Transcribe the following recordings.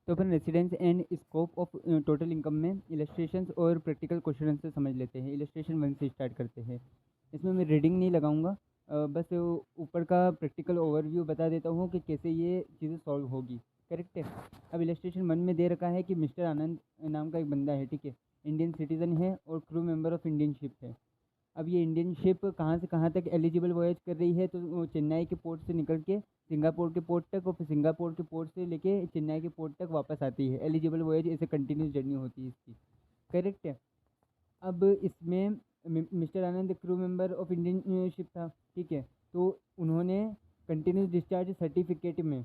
तो अपन residence and scope of total income में इलस्ट्रेशंस और प्रैक्टिकल क्वेश्चन से समझ लेते हैं। इलस्ट्रेशन 1 से स्टार्ट करते हैं। इसमें मैं रीडिंग नहीं लगाऊंगा, बस ऊपर का प्रैक्टिकल ओवरव्यू बता देता हूँ कि कैसे ये चीज़ें सॉल्व होगी। करेक्ट है। अब इलस्ट्रेशन 1 में दे रखा है कि मिस्टर आनंद नाम का एक बंदा है, ठीक है, इंडियन सिटीज़न है और crew member of Indian ship है। अब ये इंडियन शिप कहाँ से कहाँ तक एलिजिबल वॉयज कर रही है, तो वो चेन्नई के पोर्ट से निकल के सिंगापुर के पोर्ट तक और फिर सिंगापुर के पोर्ट से लेके चेन्नई के पोर्ट तक वापस आती है। एलिजिबल वॉयज ऐसे कंटिन्यूस जर्नी होती है इसकी। करेक्ट है। अब इसमें mister Anand crew member of Indian ship था, ठीक है, तो उन्होंने कंटिन्यूस डिस्चार्ज सर्टिफिकेट में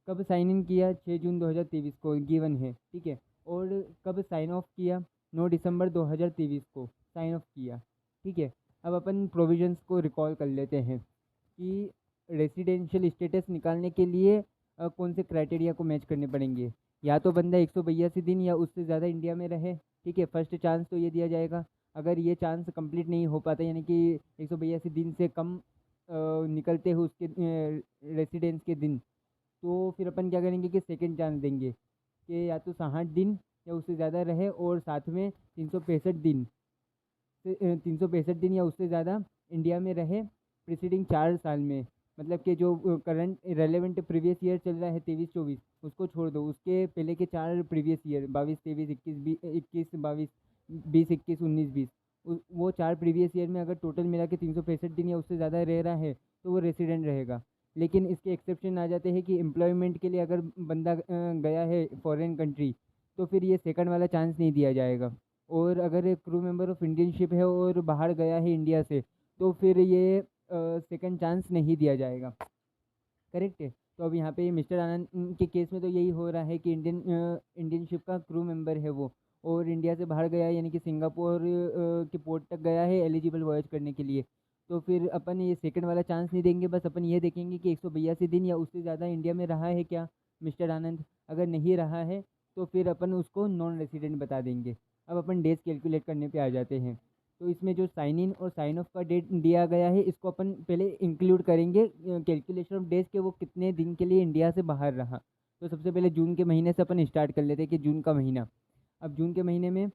कब साइन इन किया, 6 जून 2023 को गिवन है, ठीक है, और कब साइन ऑफ किया, 9 दिसंबर 2023 को साइन ऑफ किया, ठीक है। अब अपन प्रोविजंस को रिकॉल कर लेते हैं कि रेसिडेंशियल स्टेटस निकालने के लिए कौन से क्राइटेरिया को मैच करने पड़ेंगे। या तो बंदा 182 दिन या उससे ज़्यादा इंडिया में रहे, ठीक है, फर्स्ट चांस तो ये दिया जाएगा। अगर ये चांस कंप्लीट नहीं हो पाता, यानी कि 182 दिन से कम निकलते हैं उसके रेसिडेंस के दिन, तो फिर अपन क्या करेंगे कि सेकेंड चांस देंगे कि या तो 60 दिन या उससे ज़्यादा रहे और साथ में 365 दिन 365 दिन या उससे ज़्यादा इंडिया में रहे प्रीसीडिंग 4 साल में। मतलब कि जो करंट रेलेवेंट प्रीवियस ईयर चल रहा है 23-24, उसको छोड़ दो, उसके पहले के 4 प्रीवियस ईयर 22-23, 21-22, 20-21, 19-20, वो 4 प्रीवियस ईयर में अगर टोटल मिला के 365 दिन या उससे ज़्यादा रह रहा है तो वो रेसिडेंट रहेगा। लेकिन इसके एक्सेप्शन आ जाते हैं कि एम्प्लॉयमेंट के लिए अगर बंदा गया है फॉरेन कंट्री, तो फिर ये सेकंड वाला चांस नहीं दिया जाएगा। और अगर एक crew member of Indian ship है और बाहर गया है इंडिया से, तो फिर ये सेकंड चांस नहीं दिया जाएगा। करेक्ट है। तो अब यहाँ पे मिस्टर आनंद के केस में तो यही हो रहा है कि इंडियन शिप का क्रू मेंबर है वो, और इंडिया से बाहर गया है, यानी कि सिंगापुर के पोर्ट तक गया है एलिजिबल वॉयज करने के लिए। तो फिर अपन ये सेकंड वाला चांस नहीं देंगे, बस अपन ये देखेंगे कि 182 दिन या उससे ज़्यादा इंडिया में रहा है क्या मिस्टर आनंद। अगर नहीं रहा है तो फिर अपन उसको नॉन रेसिडेंट बता देंगे। अब अपन डेज कैलकुलेट करने पे आ जाते हैं। तो इसमें जो साइन इन और साइन ऑफ का डेट दिया गया है, इसको अपन पहले इंक्लूड करेंगे कैलकुलेशन ऑफ डेज के वो कितने दिन के लिए इंडिया से बाहर रहा। तो सबसे पहले जून के महीने से अपन स्टार्ट कर लेते हैं कि जून का महीना। अब जून के महीने में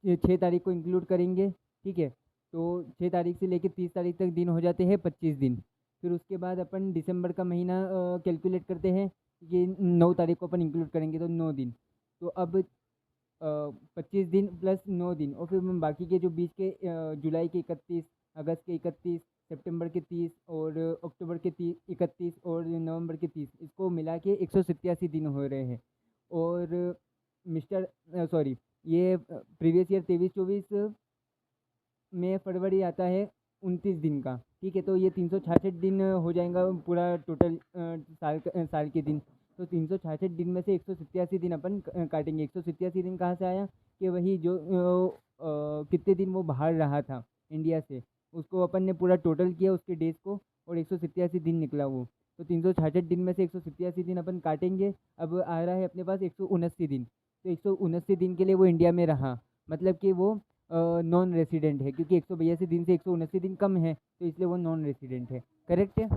6 तारीख को इंक्लूड करेंगे, ठीक है। तो 6 तारीख से लेकर 30 तारीख तक दिन हो जाते हैं 25 दिन। फिर उसके बाद अपन दिसंबर का महीना कैलकुलेट करते हैं, ये 9 तारीख को अपन इंक्लूड करेंगे तो 9 दिन। तो अब 25 दिन प्लस 9 दिन, और फिर हम बाकी के जो बीच के जुलाई के 31, अगस्त के 31, सितंबर के 30 और अक्टूबर के 31 और नवंबर के 30, इसको मिला के 187 दिन हो रहे हैं। और मिस्टर सॉरी, ये प्रीवियस ईयर 23-24 में फरवरी आता है 29 दिन का, ठीक है। तो ये 366 दिन हो जाएगा पूरा टोटल साल के दिन। तो 366 दिन में से 187 दिन अपन काटेंगे। 187 दिन कहाँ से आया कि वही जो कितने दिन वो बाहर रहा था इंडिया से, उसको अपन ने पूरा टोटल किया उसके डेज को, और 187 दिन निकला वो। तो 366 दिन में से 187 दिन अपन काटेंगे। अब आ रहा है अपने पास 179 दिन। तो 179 दिन के लिए वो इंडिया में रहा, मतलब कि वो नॉन रेसिडेंट है, क्योंकि 182 दिन से 179 दिन कम है, तो इसलिए वो नॉन रेसिडेंट है। करेक्ट है।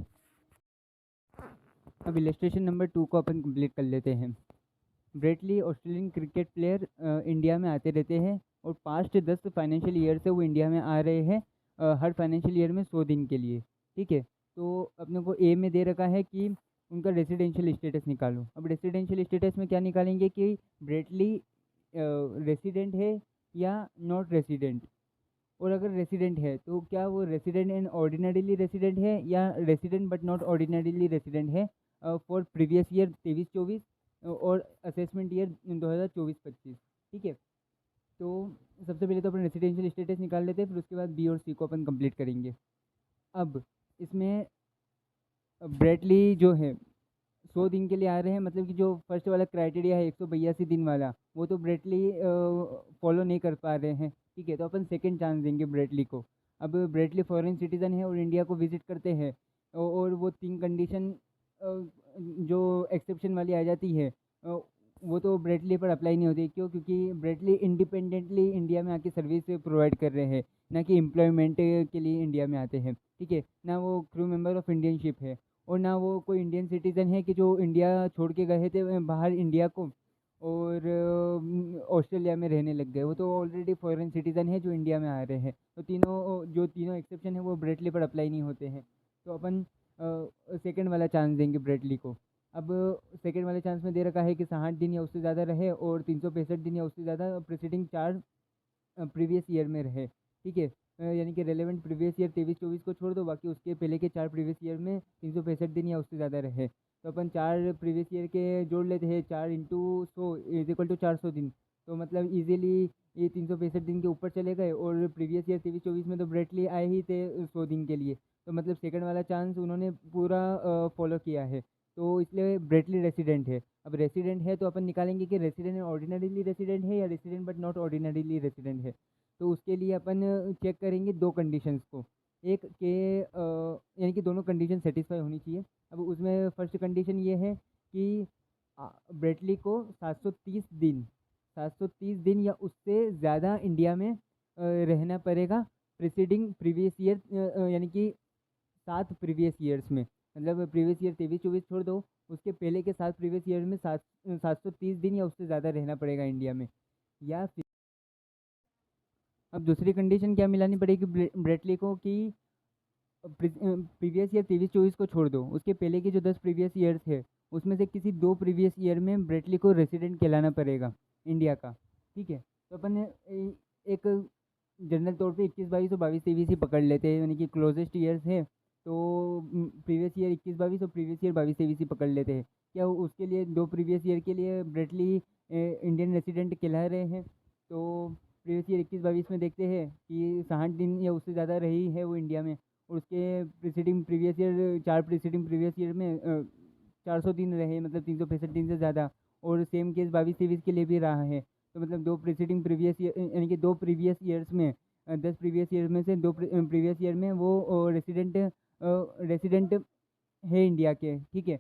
अब इलस्ट्रेशन नंबर 2 को अपन कंप्लीट कर लेते हैं। Brett Lee Australian cricket player India में आते रहते हैं, और पास्ट 10 फाइनेंशियल ईयर से वो इंडिया में आ रहे हैं हर फाइनेंशियल ईयर में 100 दिन के लिए, ठीक है। तो अपने को ए में दे रखा है कि उनका रेसिडेंशियल स्टेटस निकालो। अब रेसिडेंशियल स्टेटस में क्या निकालेंगे कि ब्रेटली रेसिडेंट है या नॉट रेसिडेंट। और अगर रेसिडेंट है तो क्या वो रेसिडेंट एंड ऑर्डिनरीली रेसिडेंट है या resident but not ordinarily resident है फॉर प्रीवियस ईयर 23-24 और असेसमेंट ईयर 2024-25, ठीक है। तो सबसे पहले तो अपन रेसिडेंशियल स्टेटस निकाल लेते हैं, फिर उसके बाद बी और सी को अपन कंप्लीट करेंगे। अब इसमें ब्रेटली जो है 100 दिन के लिए आ रहे हैं, मतलब कि जो फर्स्ट वाला क्राइटेरिया है 182 दिन वाला, वो तो ब्रेटली फॉलो नहीं कर पा रहे हैं, ठीक है। तो अपन सेकंड चांस देंगे ब्रेटली को। अब ब्रेटली फॉरेन सिटीज़न है और इंडिया को विजिट करते हैं, और वो 3 कंडीशन जो एक्सेप्शन वाली आ जाती है, वो तो ब्रेटली पर अप्लाई नहीं होती। क्यों? क्योंकि ब्रेटली इंडिपेंडेंटली इंडिया में आके सर्विस प्रोवाइड कर रहे हैं, ना कि एम्प्लॉयमेंट के लिए इंडिया में आते हैं, ठीक है, ना वो crew member of Indian ship है। और ना वो कोई इंडियन सिटीज़न है कि जो इंडिया छोड़ के गए थे बाहर इंडिया को, और ऑस्ट्रेलिया में रहने लग गए। वो तो ऑलरेडी फॉरेन सिटीज़न है जो इंडिया में आ रहे हैं। तो जो तीनों एक्सेप्शन है वो ब्रेटली पर अप्लाई नहीं होते हैं। तो अपन सेकंड वाला चांस देंगे ब्रेटली को। अब सेकंड वाले चांस में दे रखा है कि 60 दिन या उससे ज़्यादा रहे और 365 दिन या उससे ज़्यादा प्रीसीडिंग 4 प्रीवियस ईयर में रहे। ठीक है, यानी कि रेलेवेंट प्रीवियस ईयर 23-24 को छोड़ दो, बाकी उसके पहले के 4 प्रीवियस ईयर में 365 दिन या उससे ज़्यादा रहे। तो अपन 4 प्रीवियस ईयर के जोड़ लेते हैं, 4 इंटू 100 इज इक्वल टू 400 दिन। तो मतलब इजीली ये 365 दिन के ऊपर चले गए, और प्रीवियस ईयर 23-24 में तो ब्रेटली आए ही थे 100 दिन के लिए। तो मतलब सेकंड वाला चांस उन्होंने पूरा फॉलो किया है, तो इसलिए ब्रेटली रेसिडेंट है। अब रेसिडेंट है तो अपन निकालेंगे कि रेसिडेंट ऑर्डिनरीली रेसिडेंट है या resident but not ordinarily resident है। तो उसके लिए अपन चेक करेंगे दो कंडीशंस को। एक के यानी कि दोनों कंडीशन सेटिस्फाई होनी चाहिए। अब उसमें फर्स्ट कंडीशन ये है कि ब्रेटली को 730 दिन या उससे ज़्यादा इंडिया में रहना पड़ेगा प्रीसीडिंग प्रीवियस ईयर, यानी कि 7 प्रीवियस ईयर्स में। मतलब प्रीवियस ईयर 23-24 छोड़ दो, उसके पहले के 7 प्रीवियस ईयर में 730 दिन या उससे ज़्यादा रहना पड़ेगा इंडिया में। या फिर अब दूसरी कंडीशन क्या मिलानी पड़ेगी ब्रेटली को कि प्रीवियस ईयर 23-24 को छोड़ दो, उसके पहले के जो 10 प्रीवियस ईयर्स है उसमें से किसी 2 प्रीवियस ईयर में ब्रेटली को रेसिडेंट कहलाना पड़ेगा इंडिया का। ठीक है, तो अपन एक जनरल तौर पे 21-22 और 22-23 ही पकड़ लेते हैं, यानी कि क्लोजेस्ट ईयर्स है। तो प्रीवियस ईयर 21-22 और प्रीवियस ईयर 22-23 ही पकड़ लेते हैं। क्या उसके लिए 2 प्रीवियस ईयर के लिए ब्रेटली इंडियन रेसिडेंट कहला रहे हैं। तो प्रीवियस ईयर 21-22 में देखते हैं कि 60 दिन या उससे ज़्यादा रही है वो इंडिया में, और उसके preceding previous year 4 preceding previous year में 400 दिन रहे, मतलब 365 दिन से ज़्यादा। और सेम केस 22-23 के लिए भी रहा है। तो मतलब 2 प्रीसीडिंग प्रीवियस ईयर यानी कि 2 प्रीवियस ईयर्स में 10 प्रीवियस ईयर में से 2 प्रीवियस ईयर में वो रेसिडेंट है इंडिया के। ठीक है,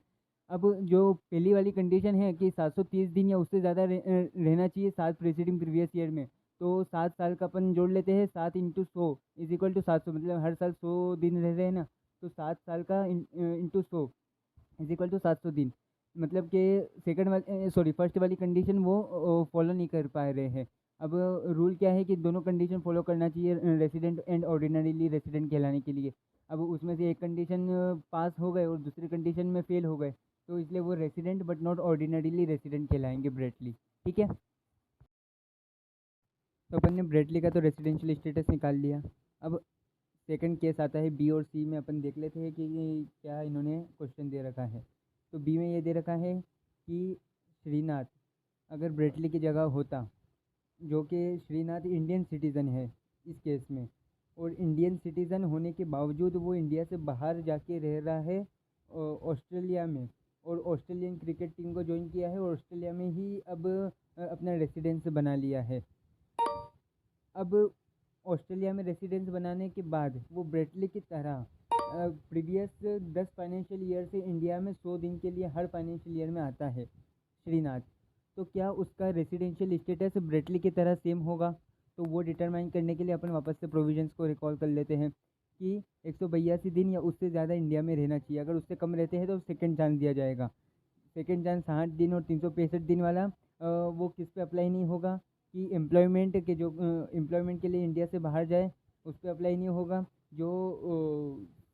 अब जो पहली वाली कंडीशन है कि 730 दिन या उससे ज़्यादा रहना चाहिए 7 प्रीसीडिंग प्रीवियस ईयर में। तो 7 साल का अपन जोड़ लेते हैं, 7 इंटू 100 इज इक्वल टू 700, मतलब हर साल 100 दिन रह रहे हैं ना। तो 7 साल का इंटू 100 इज इक्वल टू 700 दिन। मतलब कि सेकंड वाली सॉरी फर्स्ट वाली कंडीशन वो फॉलो नहीं कर पा रहे हैं। अब रूल क्या है कि दोनों कंडीशन फॉलो करना चाहिए रेसिडेंट एंड ऑर्डिनरीली रेसिडेंट कहलाने के लिए। अब उसमें से एक कंडीशन पास हो गए और दूसरी कंडीशन में फेल हो गए, तो इसलिए वो resident but not ordinarily resident कहलाएंगे ब्रेटली। ठीक है, तो अपन ने ब्रेटली का तो रेसिडेंशियल स्टेटस निकाल लिया। अब सेकंड केस आता है बी और सी में। अपन देख लेते हैं कि क्या इन्होंने क्वेश्चन दे रखा है। तो बी में ये दे रखा है कि श्रीनाथ अगर ब्रेटली की जगह होता, जो कि श्रीनाथ इंडियन सिटीज़न है इस केस में, और इंडियन सिटीज़न होने के बावजूद वो इंडिया से बाहर जाके रह रहा है ऑस्ट्रेलिया में, और ऑस्ट्रेलियन क्रिकेट टीम को ज्वाइन किया है और ऑस्ट्रेलिया में ही अब अपना रेसिडेंस बना लिया है। अब ऑस्ट्रेलिया में रेसिडेंस बनाने के बाद वो ब्रेटली की तरह प्रीवियस 10 फाइनेंशियल ईयर से इंडिया में 100 दिन के लिए हर फाइनेंशियल ईयर में आता है श्रीनाथ। तो क्या उसका रेसिडेंशियल स्टेटस ब्रेटली की तरह सेम होगा। तो वो डिटरमाइन करने के लिए अपन वापस से प्रोविजंस को रिकॉल कर लेते हैं कि 182 दिन या उससे ज़्यादा इंडिया में रहना चाहिए। अगर उससे कम रहते हैं तो सेकेंड चांस दिया जाएगा। सेकेंड चांस 60 दिन और 365 दिन वाला वो किस पे अप्लाई नहीं होगा कि एम्प्लॉयमेंट के जो एम्प्लॉयमेंट के लिए इंडिया से बाहर जाए उस पर अप्लाई नहीं होगा। जो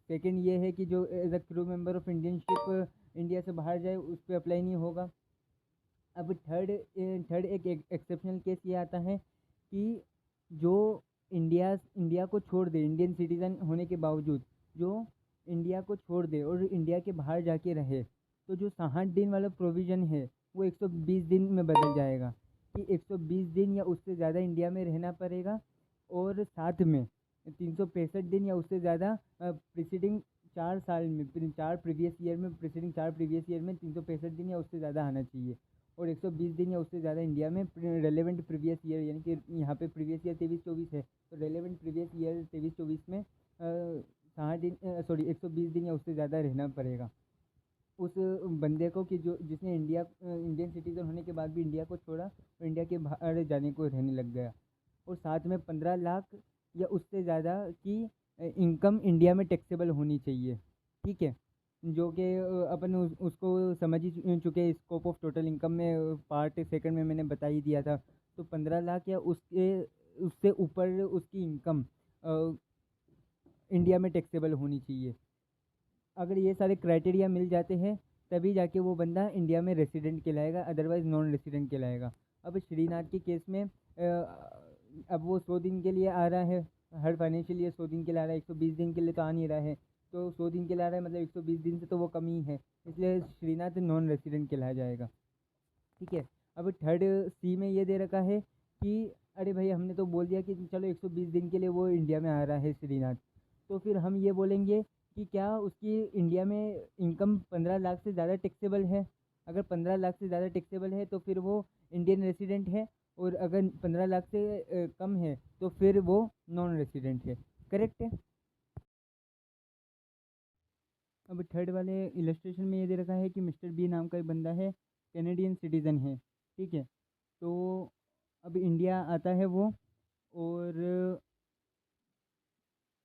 सेकेंड ये है कि जो as a crew member of Indian ship India से बाहर जाए उस पर अप्लाई नहीं होगा। अब थर्ड एक एक्सेप्शनल केस ये आता है कि जो इंडिया को छोड़ दे, इंडियन सिटीज़न होने के बावजूद जो इंडिया को छोड़ दे और इंडिया के बाहर जाके रहे, तो जो 60 दिन वाला प्रोविज़न है वो 120 दिन में बदल जाएगा कि 120 दिन या उससे ज़्यादा इंडिया में रहना पड़ेगा, और साथ में 365 दिन या उससे ज़्यादा प्रीसीडिंग 4 साल में 4 प्रीवियस ईयर में प्रीसीडिंग 4 प्रीवियस ईयर में 365 दिन या उससे ज़्यादा आना चाहिए, और 120 दिन या उससे ज़्यादा इंडिया में रेलेवेंट प्रीवियस ईयर, यानी कि यहाँ पे प्रीवियस ईयर 23-24 है तो रेलेवेंट प्रीवियस ईयर 23-24 में 120 दिन या उससे ज़्यादा रहना पड़ेगा उस बंदे को कि जो जिसने इंडियन सिटीज़न होने के बाद भी इंडिया को छोड़ा और इंडिया के बाहर जाने को रहने लग गया, और साथ में 15 लाख या उससे ज़्यादा की इनकम इंडिया में टैक्सेबल होनी चाहिए। ठीक है, जो कि अपन उसको समझ ही चुके स्कोप ऑफ टोटल इनकम में, पार्ट सेकंड में मैंने बता ही दिया था। तो 15 लाख या उसके उससे ऊपर उसकी इनकम इंडिया में टैक्सेबल होनी चाहिए। अगर ये सारे क्राइटेरिया मिल जाते हैं तभी जाके वो बंदा इंडिया में रेसिडेंट कहलाएगा, अदरवाइज़ नॉन रेसिडेंट कहलाएगा। अब श्रीनाथ के केस में अब वो 100 दिन के लिए आ रहा है, हर फाइनेंशियल ईयर 100 दिन के लिए आ रहा है, 120 दिन के लिए तो आ नहीं रहा है। तो 100 दिन के लिए आ रहा है मतलब 120 दिन से तो वो कम ही है, इसलिए श्रीनाथ नॉन रेसिडेंट कहलाया जाएगा। ठीक है। अब थर्ड सी में ये दे रखा है कि अरे भाई हमने तो बोल दिया कि चलो 120 दिन के लिए वो इंडिया में आ रहा है श्रीनाथ, तो फिर हम ये बोलेंगे कि क्या उसकी इंडिया में इनकम 15 लाख से ज़्यादा टैक्सेबल है। अगर 15 लाख से ज़्यादा टैक्सेबल है तो फिर वो इंडियन रेसिडेंट है, और अगर 15 लाख से कम है तो फिर वो नॉन रेसिडेंट है। करेक्ट है। अब थर्ड वाले इलस्ट्रेशन में ये दे रखा है कि मिस्टर बी नाम का एक बंदा है, कैनेडियन सिटीज़न है। ठीक है। तो अब इंडिया आता है वो, और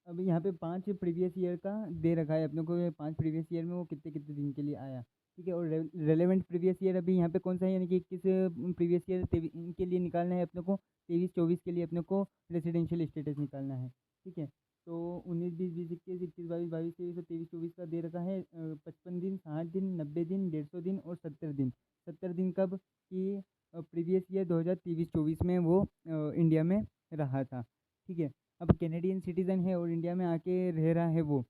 अब यहाँ पे 5 प्रीवियस ईयर का दे रखा है अपने को, 5 प्रीवियस ईयर में वो कितने कितने दिन के लिए आया। ठीक है। और रेलेवेंट प्रीवियस ईयर अभी यहाँ पे कौन सा है, यानी कि किस प्रीवियस ईयर के लिए निकालना है अपने को, 23-24 के लिए अपने को रेसिडेंशियल स्टेटस निकालना है। ठीक है। तो 19, 20, 20, 21, 21, 22, 22, 23 और 23-24 का दे रखा है 55 दिन, 60 दिन, 90 दिन, 150 दिन और 70 दिन। 70 दिन कब कि प्रीवियस ईयर 2023-24 में वो इंडिया में रहा था। ठीक है। अब कैनेडियन सिटीज़न है और इंडिया में आके रह रहा है वो,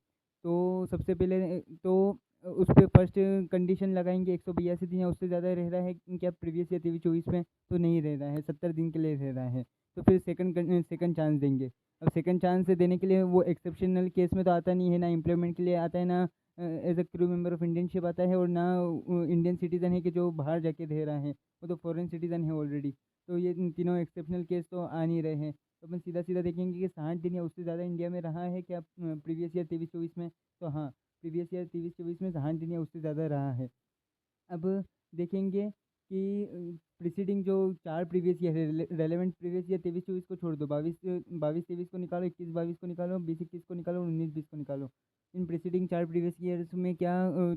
तो सबसे पहले तो उस पर फर्स्ट कंडीशन लगाएंगे 182 दिन या उससे ज़्यादा रह रहा है क्या प्रीवियस या 23-24 में, तो नहीं रह रहा है, 70 दिन के लिए रह रहा है, तो फिर सेकंड चांस देंगे। अब सेकंड चांस देने के लिए वो एक्सेप्शनल केस में तो आता नहीं है, ना एम्प्लॉयमेंट के लिए आता है, ना as a crew member of Indian ship आता है, और ना इंडियन सिटीज़न है कि जो बाहर जाके रह रहा है, वो तो फॉरेन सिटीज़न है ऑलरेडी। तो ये तीनों एक्सेप्शनल केस तो आ नहीं रहे हैं। तो अपन सीधा सीधा देखेंगे कि 60 दिन या उससे ज़्यादा इंडिया में रहा है क्या प्रीवियस ईयर 23-24 में, तो हाँ, प्रीवियस ईयर 23-24 में 60 दिन या उससे ज़्यादा रहा है। अब देखेंगे कि प्रीसीडिंग जो 4 प्रीवियस ईयर है, रेलेवेंट प्रीवियस ईयर 23-24 को छोड़ दो, 22-23 को निकालो, 21-22 को निकालो, 20-21 को निकालो, 19-20 को निकालो। इन प्रीसीडिंग 4 प्रीवियस ईयर्स में क्या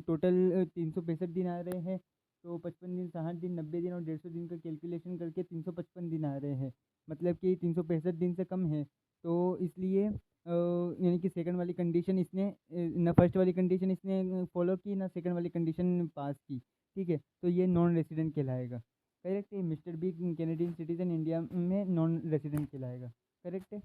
टोटल 365 दिन आ रहे हैं, तो 55 दिन, 60 दिन, 90 दिन और 150 दिन का कैलकुलेशन करके 355 दिन आ रहे हैं, मतलब कि 365 दिन से कम है। तो इसलिए यानी कि सेकंड वाली कंडीशन इसने ना फर्स्ट वाली कंडीशन इसने फॉलो की, ना सेकंड वाली कंडीशन पास की। ठीक है। तो ये नॉन रेसिडेंट कहलाएगा। करेक्ट है। Mister B Canadian citizen India में नॉन रेसिडेंट कहलाएगा। करेक्ट है।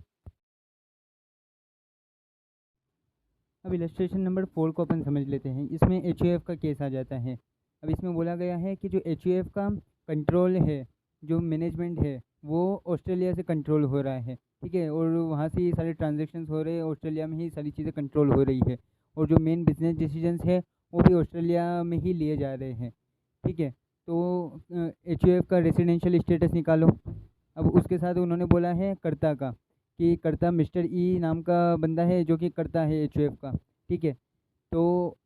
अब इलस्ट्रेशन नंबर 4 को अपन समझ लेते हैं। इसमें एच का केस आ जाता है। अब इसमें बोला गया है कि जो एच का कंट्रोल है, जो मैनेजमेंट है, वो ऑस्ट्रेलिया से कंट्रोल हो रहा है। ठीक है। और वहाँ से ये सारे ट्रांजेक्शन्स हो रहे हैं, ऑस्ट्रेलिया में ही सारी चीज़ें कंट्रोल हो रही है, और जो मेन बिजनेस डिसीजंस है वो भी ऑस्ट्रेलिया में ही लिए जा रहे हैं। ठीक है। तो एच का रेसिडेंशियल स्टेटस निकालो। अब उसके साथ उन्होंने बोला है कर्ता का, कि कर्ता मिस्टर ई नाम का बंदा है जो कि कर्ता है एच का। ठीक है। तो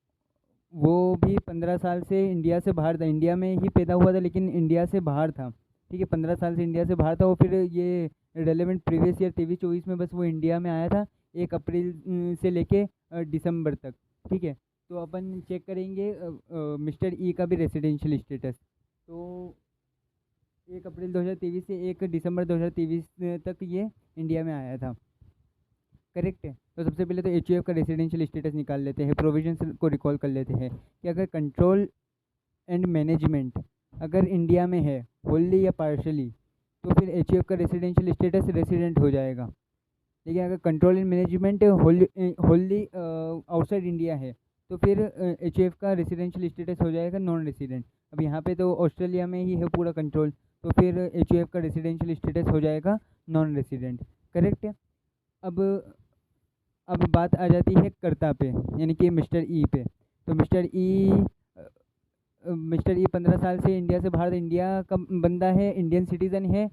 वो भी 15 साल से इंडिया से बाहर था, इंडिया में ही पैदा हुआ था लेकिन इंडिया से बाहर था। ठीक है। 15 साल से इंडिया से बाहर था, और फिर ये रेलेवेंट प्रीवियस ईयर 23-24 में बस वो इंडिया में आया था 1 अप्रैल से लेके दिसंबर तक। ठीक है। तो अपन चेक करेंगे मिस्टर ई का भी रेसिडेंशियल स्टेटस। तो 1 अप्रैल 2023 से 1 दिसंबर 2023 तक ये इंडिया में आया था। करेक्ट है। तो सबसे पहले तो एच का रेसिडेंशियल स्टेटस निकाल लेते हैं, प्रोविजंस को रिकॉल कर लेते हैं कि अगर कंट्रोल एंड मैनेजमेंट अगर इंडिया में है होल्ली या पार्शली, तो फिर एच का रेसिडेंशियल स्टेटस रेसिडेंट हो जाएगा। लेकिन अगर control and management होल्ली outside India है, तो फिर एच का रेसिडेंशियल स्टेटस हो जाएगा नॉन रेसिडेंट। अब यहाँ पे तो ऑस्ट्रेलिया में ही है पूरा कंट्रोल, तो फिर एच का रेसिडेंशियल स्टेटस हो जाएगा नॉन रेसिडेंट। करेक्ट है। अब अब बात आ जाती है कर्ता पे, यानी कि मिस्टर ई पे। तो मिस्टर ई 15 साल से इंडिया से बाहर, इंडिया का बंदा है, इंडियन सिटीज़न है,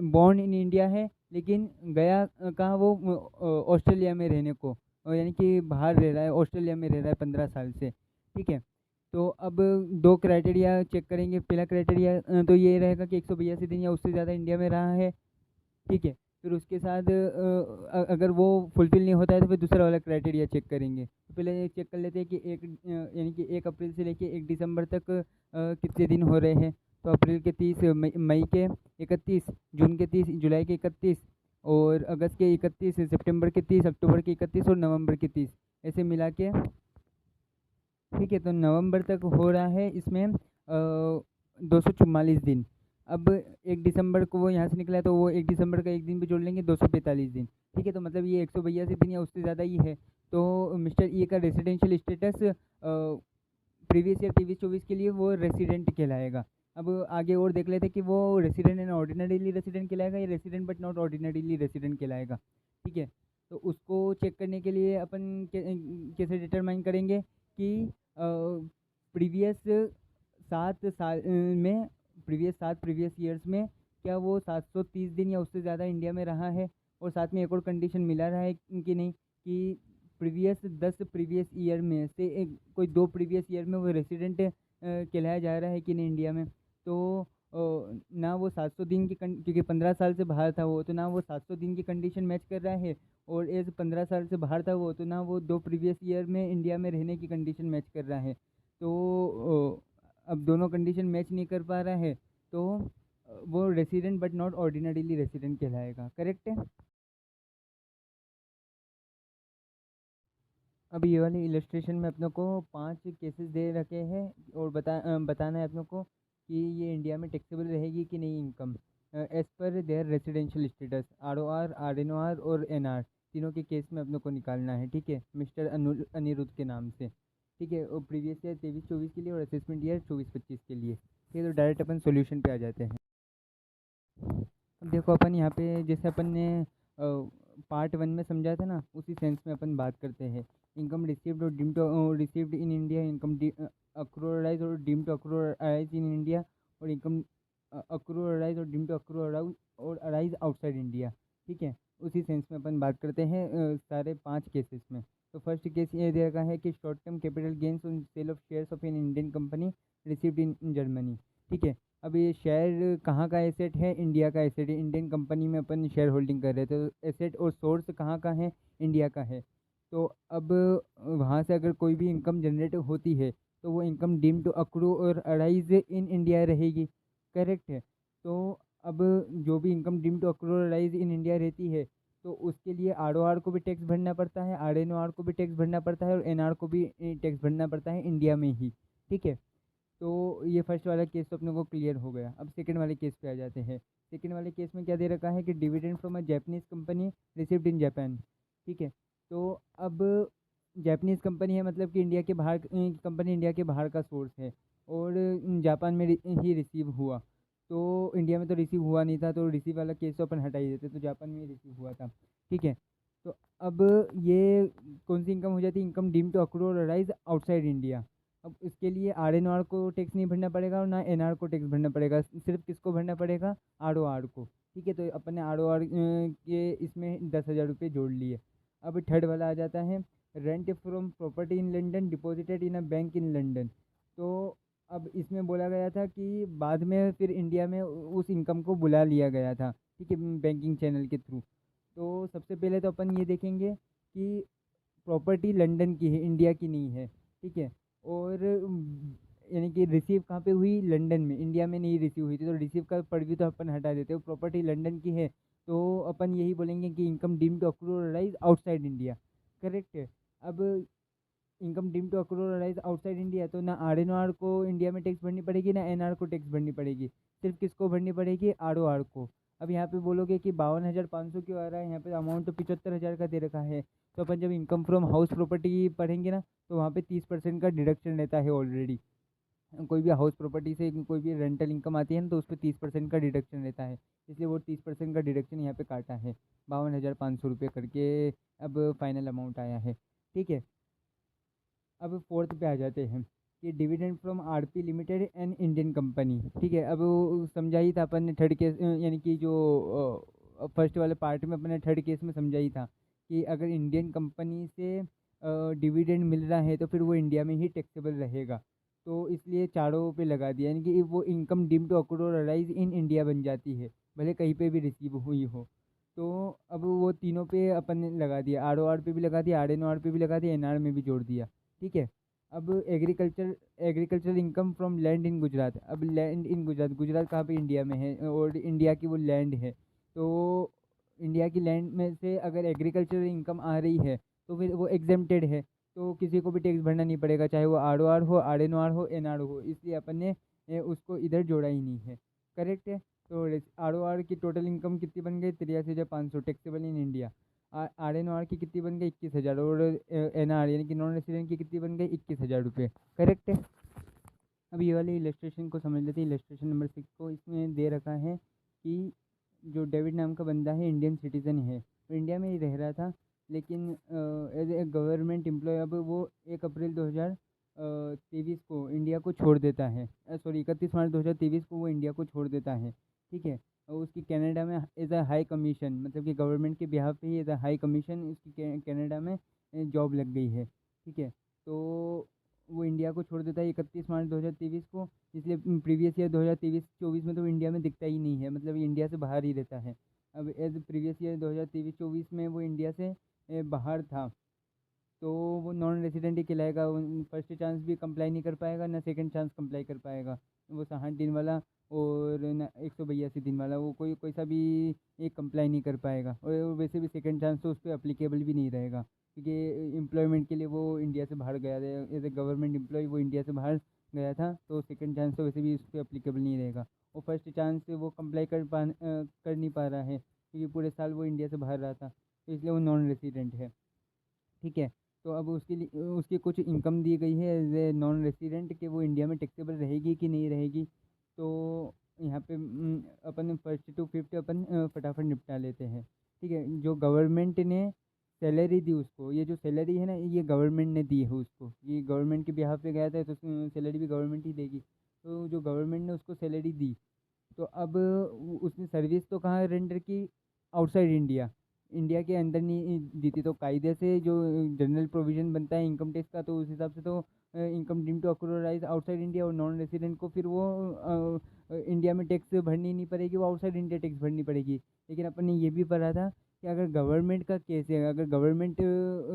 बॉर्न इन इंडिया है, लेकिन गया कहाँ वो ऑस्ट्रेलिया में रहने को, यानी कि बाहर रह रहा है, ऑस्ट्रेलिया में रह रहा है 15 साल से। ठीक है। तो अब दो क्राइटेरिया चेक करेंगे। पहला क्राइटेरिया तो ये रहेगा कि 182 दिन या उससे ज़्यादा इंडिया में रहा है। ठीक है। फिर उसके साथ अगर वो फुलफ़िल नहीं होता है तो फिर दूसरा वाला क्राइटेरिया चेक करेंगे। तो पहले चेक कर लेते हैं कि यानी कि 1 अप्रैल से लेके 1 दिसंबर तक कितने दिन हो रहे हैं। तो अप्रैल के 30, मई के 31, जून के 30, जुलाई के 31 और अगस्त के 31, सितंबर के 30, अक्टूबर के 31 और नवंबर के 30, ऐसे मिला के ठीक है। तो नवंबर तक हो रहा है इसमें 244 दिन। अब 1 दिसंबर को वो यहाँ से निकला है तो वो 1 दिसंबर का एक दिन भी जोड़ लेंगे, 245 दिन। ठीक है, तो मतलब ये 182 दिन या उससे ज़्यादा ही है। तो मिस्टर ई का रेसिडेंशियल स्टेटस प्रीवियस ईयर 23-24 के लिए वो रेसिडेंट कहलाएगा। अब आगे और देख लेते हैं कि वो रेसिडेंट एंड ऑर्डिनरीली रेसिडेंट कहलाएगा या resident but not ordinarily resident कहलाएगा। ठीक है, तो उसको चेक करने के लिए अपन कैसे डिटरमाइन करेंगे कि प्रीवियस 7 साल में प्रीवियस ईयर्स में क्या वो 730 दिन या उससे ज़्यादा इंडिया में रहा है। और साथ में एक और कंडीशन मिला रहा है कि नहीं, कि प्रीवियस ईयर में से कोई 2 प्रीवियस ईयर में वो रेसिडेंट कहलाया जा रहा है कि नहीं इंडिया में। तो ना वो 700 दिन की क्योंकि 15 साल से बाहर था वो, तो ना वो 700 दिन की कंडीशन मैच कर रहा है और एज 15 साल से बाहर था वो, तो ना वो 2 प्रीवियस ईयर में इंडिया में रहने की कंडीशन मैच कर रहा है। तो अब दोनों कंडीशन मैच नहीं कर पा रहा है तो वो resident but not ordinarily resident कहलाएगा। करेक्ट है। अब ये वाले इलस्ट्रेशन में अपने को 5 केसेस दे रखे हैं और बताना है अपने को कि ये इंडिया में टैक्सेबल रहेगी कि नहीं income as per their residential status. ROR, RNOR और NR तीनों के केस में अपने को निकालना है। ठीक है, मिस्टर अनिरुद्ध के नाम से। ठीक है, और प्रीवियस ईयर 23-24 के लिए और असेसमेंट ईयर 24-25 के लिए। ठीक है, तो डायरेक्ट अपन सॉल्यूशन पे आ जाते हैं। अब देखो अपन यहाँ पे जैसे अपन ने पार्ट 1 में समझा था ना, उसी सेंस में अपन बात करते हैं। इनकम रिसीव्ड और deem to received in India, income accrue arise और deem to accrue arise in India, और इनकम अक्रूअराइज और डीम टू अक्रूअराइज और अराइज आउटसाइड इंडिया। ठीक है, उसी सेंस में अपन बात करते हैं सारे 5 केसेस में। तो फर्स्ट केस ये दे रखा है कि short term capital gains on sale of shares of an Indian company received in Germany. ठीक है, अब ये शेयर कहाँ का एसेट है, इंडिया का एसेट है। इंडियन कंपनी में अपन शेयर होल्डिंग कर रहे थे, तो एसेट और सोर्स कहाँ का है, इंडिया का है। तो अब वहाँ से अगर कोई भी इनकम जनरेट होती है तो वो इनकम डीम टू अक्रू और अराइज इन इंडिया रहेगी। करेक्ट है। तो अब जो भी इनकम डीम टू अक्रू और अराइज इन इंडिया रहती है तो उसके लिए ROR को भी टैक्स भरना पड़ता है, RNOR को भी टैक्स भरना पड़ता है और NR को भी टैक्स भरना पड़ता है इंडिया में ही। ठीक है, तो ये फर्स्ट वाला केस तो अपने को क्लियर हो गया। अब सेकंड वाले केस पे आ जाते हैं। सेकंड वाले केस में क्या दे रखा है कि dividend from a Japanese company received in Japan. ठीक है, तो अब जैपनीज कंपनी है मतलब कि इंडिया के बाहर कंपनी, इंडिया के बाहर का सोर्स है और जापान में ही रिसीव हुआ। तो इंडिया में तो रिसीव हुआ नहीं था, तो रिसीव वाला केस तो अपन हटा ही देते, तो जापान में ही रिसीव हुआ था। ठीक है, तो अब ये कौन सी इनकम हो जाती है, इनकम डीम टू अक्रू और अराइज आउटसाइड इंडिया। अब इसके लिए RNOR को टैक्स नहीं भरना पड़ेगा और ना NR को टैक्स भरना पड़ेगा, सिर्फ किसको भरना पड़ेगा, ROR को। ठीक है, तो अपन ने ROR के इसमें 10,000 रुपये जोड़ लिए। अब थर्ड वाला आ जाता है rent from property in London deposited in a bank in London. तो अब इसमें बोला गया था कि बाद में फिर इंडिया में उस इनकम को बुला लिया गया था। ठीक है, बैंकिंग चैनल के थ्रू। तो सबसे पहले तो अपन ये देखेंगे कि प्रॉपर्टी लंदन की है, इंडिया की नहीं है। ठीक है, और यानी कि रिसीव कहाँ पे हुई, लंदन में, इंडिया में नहीं रिसीव हुई थी, तो रिसीव का पढ़ भी तो अपन हटा देते हो। प्रॉपर्टी लंदन की है तो अपन यही बोलेंगे कि इनकम डीम टू अक्रू और अराइज आउटसाइड इंडिया। करेक्ट है। अब इनकम डीम टू अक्रू और अराइज आउटसाइड इंडिया, तो ना RNOR को इंडिया में टैक्स भरनी पड़ेगी ना NR को टैक्स भरनी पड़ेगी, सिर्फ किसको भरनी पड़ेगी, ROR को। अब यहाँ पे बोलोगे कि 52,500 क्यों आ रहा है, यहाँ पे अमाउंट तो 75,000 का दे रखा है। तो अपन जब इनकम फ्रॉम हाउस प्रॉपर्टी पढ़ेंगे ना तो वहाँ पे 30% का डिडक्शन रहता है ऑलरेडी। कोई भी हाउस प्रॉपर्टी से कोई भी रेंटल इनकम आती है ना तो उस पर 30% का डिडक्शन रहता है, इसलिए वो 30% का डिडक्शन यहाँ पे काटा है, 52,500 रुपये करके अब फाइनल अमाउंट आया है। ठीक है, अब फोर्थ पे आ जाते हैं कि dividend from RP limited and Indian company. ठीक है, अब वो समझा ही था अपन ने थर्ड केस, यानी कि जो फर्स्ट वाले पार्ट में अपन ने थर्ड केस में समझा ही था कि अगर इंडियन कंपनी से डिविडेंड मिल रहा है तो फिर वो इंडिया में ही टैक्सेबल रहेगा। तो इसलिए चारों पे लगा दिया, यानी कि वो इनकम डीम टू अक्रू और अराइज इन इंडिया बन जाती है, भले कहीं पे भी रिसीव हुई हो। तो अब वो तीनों पे अपन ने लगा दिया, आर ओ आर पे भी लगा दिया, आर एन ओ आर पे भी लगा दिया, एन आर में भी जोड़ दिया। ठीक है। अब agriculture income from land in Gujarat. अब लैंड इन गुजरात, गुजरात कहाँ पे? इंडिया में है, और इंडिया की वो लैंड है। तो इंडिया की लैंड में से अगर एग्रीकल्चर इनकम आ रही है तो फिर वो एग्जेम्प्टेड है, तो किसी को भी टैक्स भरना नहीं पड़ेगा, चाहे वो आर ओ आर हो, आर एन ओ आर हो, एन आर हो। इसलिए अपन ने उसको इधर जोड़ा ही नहीं है। करेक्ट है। तो आर ओ आर की टोटल इनकम कितनी बन गई? 83,500 taxable in India. R N O R की कितनी बन गई? 21,000। और एन आर यानी कि नॉन रेसिडेंट की कितनी बन गई? 21,000 रुपये। करेक्ट है। अब ये वाले इलस्ट्रेशन को समझ लेते हैं, इलस्ट्रेशन नंबर 6 को। इसमें दे रखा है कि जो डेविड नाम का बंदा है, इंडियन सिटीज़न है, तो इंडिया में ही रह रहा था, लेकिन एज ए गवर्नमेंट एम्प्लॉय अब वो 1 अप्रैल 2023 को इंडिया को छोड़ देता है। सॉरी, 31 मार्च 2023 को वो इंडिया को छोड़ देता है। ठीक है। और उसकी कनाडा में एज अ हाई कमीशन, मतलब कि गवर्नमेंट के बिहाफ पे ही एज अ हाई कमीशन उसकी कनाडा में जॉब लग गई है। ठीक है। तो वो इंडिया को छोड़ देता है 31 मार्च 2023 को। इसलिए प्रीवियस ईयर 2023-24 में तो इंडिया में दिखता ही नहीं है, मतलब ये इंडिया से बाहर ही रहता है। अब एज प्रीवियस ईयर 2023-24 में वो इंडिया से बाहर था, तो वो नॉन रेसिडेंट ही कहलाएगा। फर्स्ट चांस भी कंप्लाई नहीं कर पाएगा, ना सेकंड चांस कंप्लाई कर पाएगा। वो 60 दिन वाला और ना 182 दिन वाला, वो कोई कोई सा भी एक कंप्लाई नहीं कर पाएगा। और वैसे भी सेकंड चांस तो उस पर अप्लीकेबल भी नहीं रहेगा, क्योंकि एम्प्लॉयमेंट के लिए वो इंडिया से बाहर गया था, एज ए गवर्नमेंट एम्प्लॉय वो इंडिया से बाहर गया था, तो सेकंड चांस तो वैसे भी उस पर अप्लीकेबल नहीं रहेगा। और फर्स्ट चांस वो कंप्लाई कर नहीं पा रहा है, क्योंकि पूरे साल वो इंडिया से बाहर रहा था, तो इसलिए वो नॉन रेसिडेंट है। ठीक है। तो अब उसके लिए उसकी कुछ इनकम दी गई है एज ए नॉन रेसिडेंट, कि वो इंडिया में टैक्सेबल रहेगी कि नहीं रहेगी। तो यहाँ पे अपन फर्स्ट टू फिफ्थ अपन फटाफट निपटा लेते हैं। ठीक है। जो गवर्नमेंट ने सैलरी दी उसको, ये जो सैलरी है ना, ये गवर्नमेंट ने दी है उसको, ये गवर्नमेंट के बिहाफ पे गया था, तो सैलरी भी गवर्नमेंट ही देगी। तो जो गवर्नमेंट ने उसको सैलरी दी, तो अब उसने सर्विस तो कहाँ रेंडर की? Outside India. इंडिया के अंदर नहीं दी थी, तो कायदे से जो जनरल प्रोविज़न बनता है इनकम टैक्स का, तो उस हिसाब से तो income deem to अक्रूराइज outside India, और नॉन रेसिडेंट को फिर वो इंडिया में टैक्स भरनी नहीं पड़ेगी, वो आउटसाइड इंडिया टैक्स भरनी पड़ेगी। लेकिन अपन ने ये भी पढ़ा था कि अगर गवर्नमेंट का केस है, अगर गवर्नमेंट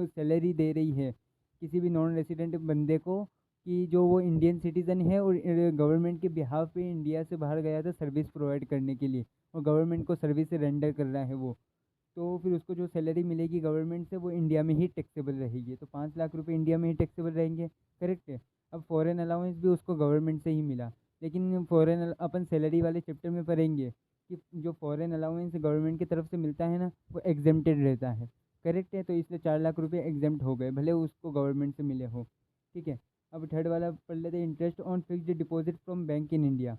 सैलरी दे रही है किसी भी नॉन रेसिडेंट बंदे को, कि जो वो इंडियन सिटीज़न है और गवर्नमेंट के बिहाफ पे इंडिया से बाहर गया था सर्विस प्रोवाइड करने के लिए, और गवर्नमेंट को सर्विस रेंडर कर रहा है वो, तो फिर उसको जो सैलरी मिलेगी गवर्नमेंट से, वो इंडिया में ही टैक्सेबल रहेगी। तो 5 लाख रुपए इंडिया में ही टैक्सेबल रहेंगे। करेक्ट है। अब फॉरेन अलाउंस भी उसको गवर्नमेंट से ही मिला, लेकिन फॉरेन अपन सैलरी वाले चैप्टर में पढ़ेंगे कि जो फॉरेन अलाउंस गवर्नमेंट की तरफ से मिलता है ना, वो एग्जेम्प्टेड रहता है। करेक्ट है। तो इसलिए 4 लाख रुपए एग्जेम्प्ट हो गए, भले उसको गवर्नमेंट से मिले हो। ठीक है। अब थर्ड वाला पढ़ लेते हैं, interest on fixed deposit from bank in India.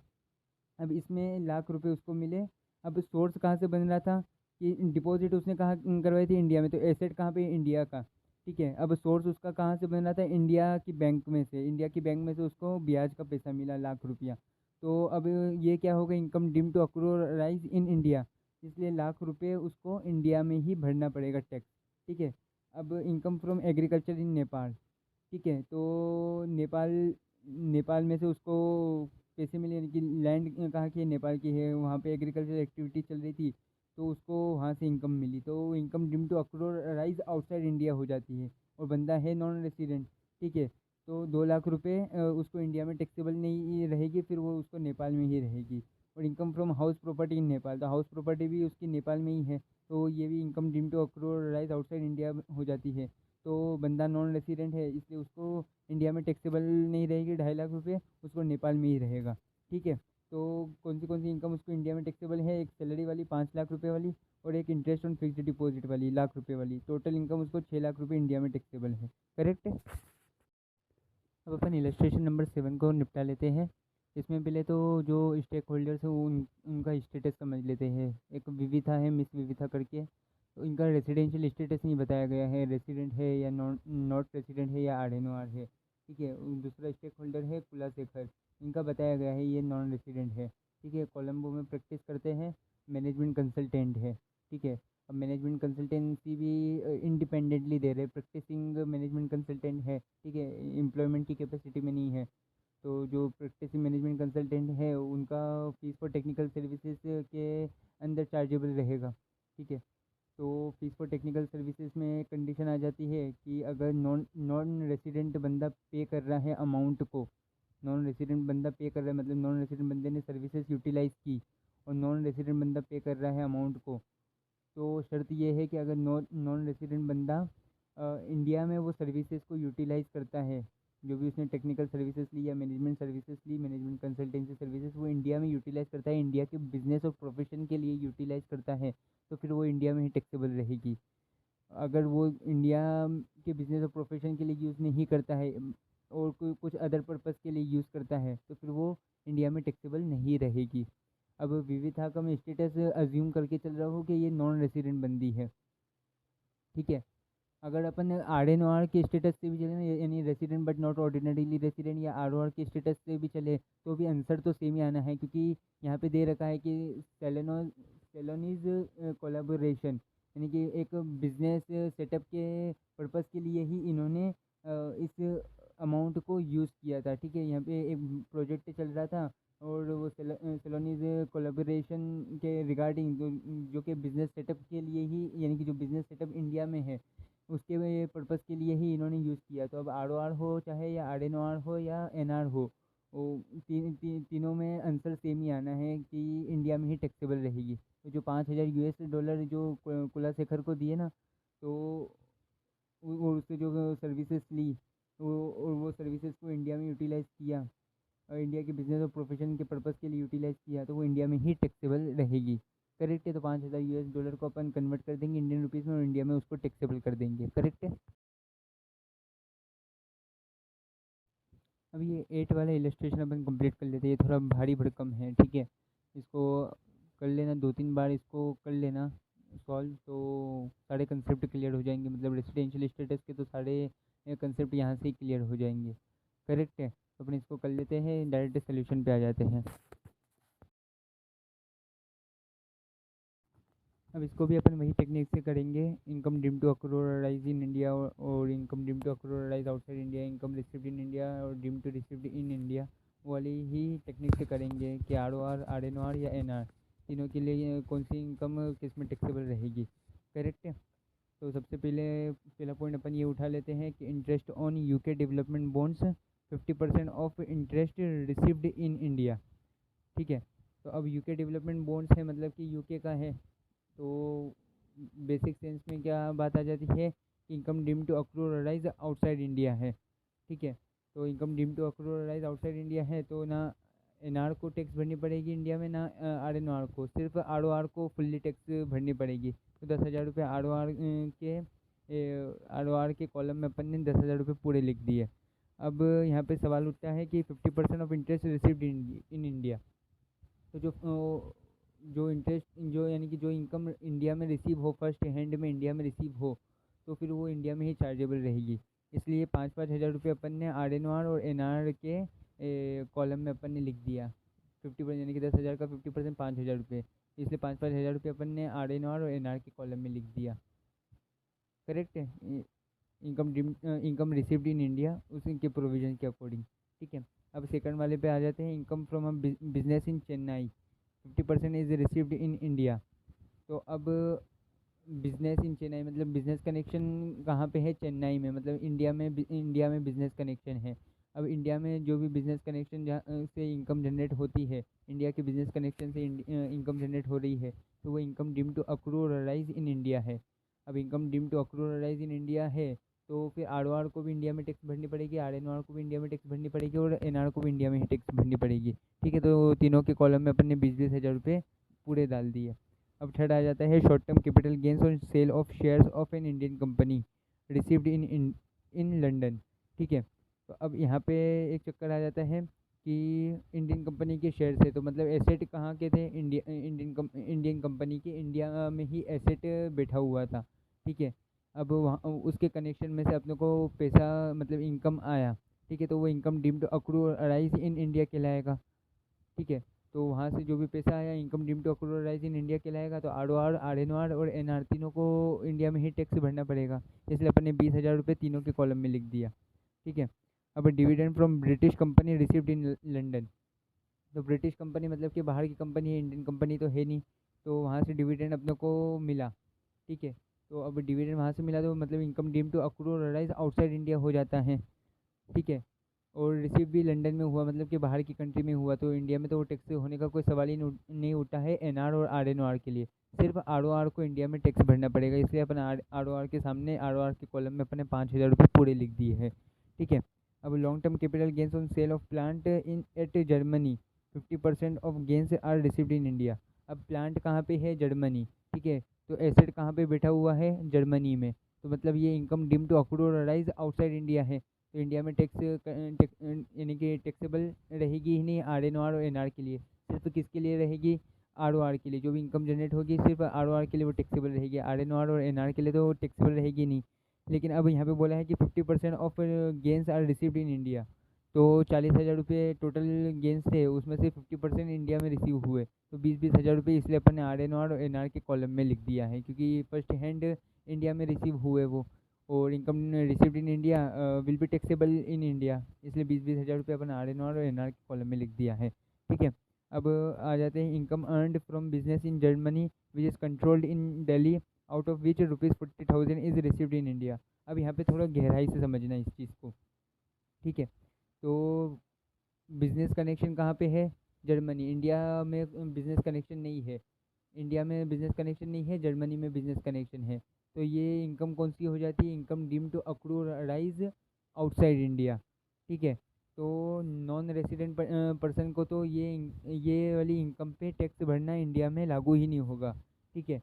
अब इसमें लाख रुपए उसको मिले। अब सोर्स कहाँ से बन रहा था? कि डिपॉजिट उसने कहाँ करवाई थी? इंडिया में। तो एसेट कहाँ पे? इंडिया का। ठीक है। अब सोर्स उसका कहाँ से बन रहा था? इंडिया की बैंक में से। इंडिया की बैंक में से उसको ब्याज का पैसा मिला, लाख रुपया। तो अब ये क्या होगा? Income deem to अक्रूराइज in India, इसलिए लाख रुपए उसको इंडिया में ही भरना पड़ेगा टैक्स। ठीक है। अब income from agriculture in Nepal. ठीक है। तो नेपाल, नेपाल में से उसको पैसे मिले, यानी कि लैंड कहाँ की है? नेपाल की है, वहाँ पे एग्रीकल्चर एक्टिविटी चल रही थी, तो उसको वहाँ से इनकम मिली, तो income dream to अक्रूराइज outside India हो जाती है, और बंदा है नॉन रेसिडेंट। ठीक है। तो 2 लाख रुपए उसको इंडिया में टैक्सेबल नहीं रहेगी, फिर वो उसको नेपाल में ही रहेगी। और इनकम फ्रॉम हाउस प्रॉपर्टी इन नेपाल, तो हाउस प्रॉपर्टी भी उसकी नेपाल में ही है, तो ये भी income dream to अक्रूराइज outside India हो जाती है। तो बंदा नॉन रेसिडेंट है, इसलिए उसको इंडिया में टैक्सेबल नहीं रहेगी 2.5 लाख रुपए, उसको नेपाल में ही रहेगा। ठीक है। तो कौन सी इनकम उसको इंडिया में टैक्सेबल है? एक सैलरी वाली 5 लाख रुपए वाली, और एक इंटरेस्ट ऑन फिक्स्ड डिपॉजिट वाली लाख रुपए वाली। टोटल इनकम उसको 6 लाख रुपए इंडिया में टैक्सेबल है। करेक्ट है। अब अपन इलस्ट्रेशन नंबर 7 को निपटा लेते हैं। इसमें पहले तो जो स्टेक होल्डर्स हैं उनका स्टेटस समझ लेते हैं। एक विविथा है, मिस विविथा करके, तो इनका रेसिडेंशियल स्टेटस नहीं बताया गया है, रेसिडेंट है या नॉट रेसिडेंट है या आर है। ठीक है। दूसरा स्टेक होल्डर है कुलाशेखर, इनका बताया गया है ये नॉन रेसिडेंट है। ठीक है। कोलंबो में प्रैक्टिस करते हैं, मैनेजमेंट कंसल्टेंट है। ठीक है। अब मैनेजमेंट कंसल्टेंसी भी इंडिपेंडेंटली दे रहे, प्रैक्टिसिंग मैनेजमेंट कंसल्टेंट है। ठीक है। एम्प्लॉयमेंट की कैपेसिटी में नहीं है। तो जो प्रैक्टिसिंग मैनेजमेंट कंसल्टेंट है उनका फीस फॉर टेक्निकल सर्विसेज के अंदर चार्जेबल रहेगा। ठीक है। तो फीस फॉर टेक्निकल सर्विसेज में कंडीशन आ जाती है कि अगर नॉन नॉन रेसिडेंट बंदा पे कर रहा है अमाउंट को, नॉन रेसिडेंट बंदा पे कर रहा है मतलब नॉन रेसिडेंट बंदे ने सर्विसेज यूटिलाइज़ की और नॉन रेसिडेंट बंदा पे कर रहा है अमाउंट को, तो शर्त ये है कि अगर नॉन नॉन रेसिडेंट बंदा इंडिया में वो सर्विसेज को यूटिलाइज़ करता है, जो भी उसने टेक्निकल सर्विसेज ली या मैनेजमेंट सर्विसेज ली, मैनेजमेंट कंसल्टेंसी सर्विसेज, वो इंडिया में यूटिलाइज़ करता है, इंडिया के बिजनेस और प्रोफेशन के लिए यूटिलाइज़ करता है, तो फिर वो इंडिया में ही टैक्सेबल रहेगी। अगर वो इंडिया के बिजनेस और प्रोफेशन के लिए यूज़ नहीं करता है और कोई कुछ अदर पर्पज़ के लिए यूज़ करता है, तो फिर वो इंडिया में टैक्सेबल नहीं रहेगी। अब विविधा का मैं स्टेटस अज्यूम करके चल रहा हूँ कि ये नॉन रेसिडेंट बंदी है, ठीक है। अगर अपन आर एन ओ आर के स्टेटस से भी चले ना, यानी resident but not ordinarily resident, या आर ओ आर के स्टेटस से भी चले, तो भी आंसर तो सेम ही आना है, क्योंकि यहाँ पे दे रखा है कि सेलोनीज कोलैबोरेशन, यानी कि एक बिजनेस सेटअप के पर्पज़ के लिए ही इन्होंने इस अमाउंट को यूज़ किया था, ठीक है। यहाँ पे एक प्रोजेक्ट चल रहा था और वो सेलोनीज कोलैबोरेशन के रिगार्डिंग जो कि बिज़नेस सेटअप के लिए ही, यानी कि जो बिज़नेस सेटअप इंडिया में है उसके पर्पज़ के लिए ही इन्होंने यूज़ किया। तो अब आर ओ आर हो चाहे या आर एन ओ आर हो या एन आर हो, वो तीनों में आंसर सेम ही आना है कि इंडिया में ही टैक्सेबल रहेगी। तो जो 5,000 यूएस डॉलर जो कुलाशेखर को दिए ना, तो वो उससे जो सर्विसेज ली, वो और वो सर्विसेज को इंडिया में यूटिलाइज़ किया और इंडिया के बिजनेस और प्रोफेशन के पर्पज़ के लिए यूटिलाइज़ किया, तो वो इंडिया में ही टैक्सेबल रहेगी। करेक्ट है। तो 5,000 यूएस डॉलर को अपन कन्वर्ट कर देंगे इंडियन रुपीज़ में और इंडिया में उसको टैक्सेबल कर देंगे। करेक्ट है। अब ये 8 वाला इलस्ट्रेशन अपन कंप्लीट कर लेते हैं, ये थोड़ा भारी भरकम है, ठीक है। इसको कर लेना, 2-3 बार इसको कर लेना सॉल्व, तो सारे कंसेप्ट क्लियर हो जाएंगे, मतलब रेसिडेंशियल स्टेटस के तो सारे कंसेप्ट यहाँ से ही क्लियर हो जाएंगे। करेक्ट है। तो अपन इसको कर लेते हैं, डायरेक्ट सोल्यूशन पे आ जाते हैं। अब इसको भी अपन वही टेक्निक से करेंगे, income dream to अक्रूराइज in India और income dream to अक्रूराइज outside India, income received in India और ड्रीम टू रिसीव्ड इन इंडिया, वाली ही टेक्निक से करेंगे कि R O R, R N O R या एन आर, तीनों के लिए कौन सी इनकम किस में टैक्सेबल रहेगी। करेक्ट है। तो सबसे पहले पहला पॉइंट अपन ये उठा लेते हैं कि interest on UK development bonds, 50% of interest received in India, ठीक है। तो अब यूके डेवलपमेंट बॉन्ड्स है, मतलब कि यूके का है, तो बेसिक सेंस में क्या बात आ जाती है कि income deem to अक्रूराइज outside India है, ठीक है। तो income deem to अक्रूराइज outside India है, तो ना एन आर को टैक्स भरनी पड़ेगी इंडिया में, ना आर एन आर को, सिर्फ आर ओ आर को फुल्ली टैक्स भरनी पड़ेगी। तो 10,000 रुपये आर ओ आर के कॉलम में अपन ने 10,000 रुपये पूरे लिख दिए। अब यहाँ पे सवाल उठता है कि 50% of interest received in India, तो जो इंटरेस्ट जो यानी कि जो इनकम इंडिया में रिसीव हो, फर्स्ट हैंड में इंडिया में रिसीव हो, तो फिर वो इंडिया में ही चार्जेबल रहेगी। इसलिए 5,000 रुपये अपन ने आर एन आर और एन आर के कॉलम में अपन ने लिख दिया। 50% यानी कि 10,000 का 50% 5,000 रुपये, इसलिए 5,000 रुपये अपन ने आर एन आर और एन आर के कॉलम में लिख दिया। करेक्ट है। इनकम रिसीव्ड इन इंडिया उसी के प्रोविजन के अकॉर्डिंग, ठीक है। अब सेकंड वाले पे आ जाते हैं, income from a business in Chennai, 50% is received in India. तो अब बिजनेस इन चेन्नई मतलब बिजनेस कनेक्शन कहाँ पे है, चेन्नई में, मतलब इंडिया में बिजनेस कनेक्शन है। अब इंडिया में जो भी बिजनेस कनेक्शन जहाँ से इनकम जनरेट होती है, इंडिया के बिजनेस कनेक्शन से इनकम जनरेट हो रही है, तो वो income deem to अक्रूराइज in India है। अब income deem to अक्रूराइज in India है, तो फिर आर ओ आर को भी इंडिया में टैक्स भरनी पड़ेगी, आर एन आर को भी इंडिया में टैक्स भरनी पड़ेगी और एन आर को भी इंडिया में ही टैक्स भरनी पड़ेगी, ठीक है। तो तीनों के कॉलम में अपन ने 20-20 हज़ार रुपये पूरे डाल दिए। अब थर्ड आ जाता है शॉर्ट टर्म कैपिटल गेंस और sale of shares of an Indian company received in London, ठीक है। तो अब यहाँ पे एक चक्कर आ जाता है कि इंडियन कंपनी के शेयर है, तो मतलब एसेट कहाँ के थे, इंडियन कंपनी के इंडिया में ही एसेट बैठा हुआ था, ठीक है। अब वहाँ उसके कनेक्शन में से अपने को पैसा मतलब इनकम आया, ठीक है, तो वो इनकम डीम्ड अक्रूराइज इन इंडिया कहलाएगा, ठीक है। तो वहाँ से जो भी पैसा आया income deem to अक्रूराइज in India कहलाएगा। तो R O R, R N R और एन आर तीनों को इंडिया में ही टैक्स भरना पड़ेगा, इसलिए अपन ने 20,000 रुपये तीनों के कॉलम में लिख दिया, ठीक है। अब dividend from British company received in London, तो ब्रिटिश कंपनी मतलब कि बाहर की कंपनी है, इंडियन कंपनी तो है नहीं, तो वहाँ से डिविडेंड अपने को मिला, ठीक है। तो अब डिविडेंड वहाँ से मिला तो मतलब इनकम डीम टू अक्रू और अराइज आउटसाइड इंडिया हो जाता है, ठीक है। और रिसीव भी लंदन में हुआ, मतलब कि बाहर की कंट्री में हुआ, तो इंडिया में तो वो टैक्स होने का कोई सवाल ही नहीं उठा है एनआर और आरएनओआर के लिए। सिर्फ आरओआर को इंडिया में टैक्स भरना पड़ेगा, इसलिए अपन आरओआर के सामने आरओआर के कॉलम में अपने 5,000 रुपये पूरे लिख दिए हैं, ठीक है। अब long term capital gains on sale of plant in at Germany, 50% of gains are received in India. अब प्लांट कहाँ पे है? जर्मनी, ठीक है। तो एसेट कहाँ पे बैठा हुआ है? जर्मनी में। तो मतलब ये इनकम डीम टू अक्रू और अराइज आउटसाइड इंडिया है, तो इंडिया में यानी कि टैक्सेबल रहेगी ही नहीं आरएनओआर और एनआर के लिए। सिर्फ किसके लिए रहेगी? आरओआर के लिए। जो भी इनकम जनरेट होगी सिर्फ आरओआर के लिए वो टैक्सेबल रहेगी, आरएनओआर और एनआर के लिए तो टैक्सेबल रहेगी नहीं। लेकिन अब यहाँ पे बोला है कि 50% of gains are received in India. तो 40,000 रुपये टोटल गेंस थे, उसमें से 50% इंडिया में रिसीव हुए, तो 20,000 रुपये इसलिए अपन ने आरएनओआर और एनआर के कॉलम में लिख दिया है, क्योंकि फर्स्ट हैंड इंडिया में रिसीव हुए वो। और income received in India will be taxable in India, इसलिए 20,000 रुपये अपन आरएनओआर और एनआर के कॉलम में लिख दिया है, ठीक है। अब आ जाते हैं income earned from business in Germany which is controlled in Delhi, out of which ₹40,000 is received in India. अब यहाँ पे थोड़ा गहराई से समझना है इस चीज़ को, ठीक है। तो बिजनेस कनेक्शन कहाँ पे है? जर्मनी। इंडिया में बिजनेस कनेक्शन नहीं है, इंडिया में बिजनेस कनेक्शन नहीं है, जर्मनी में बिजनेस कनेक्शन है। तो ये इनकम कौन सी हो जाती है? इनकम डीम टू अक्रू और अराइज आउटसाइड इंडिया, ठीक है। तो नॉन रेसिडेंट पर्सन को तो ये वाली इनकम पे टैक्स भरना इंडिया में लागू ही नहीं होगा, ठीक है।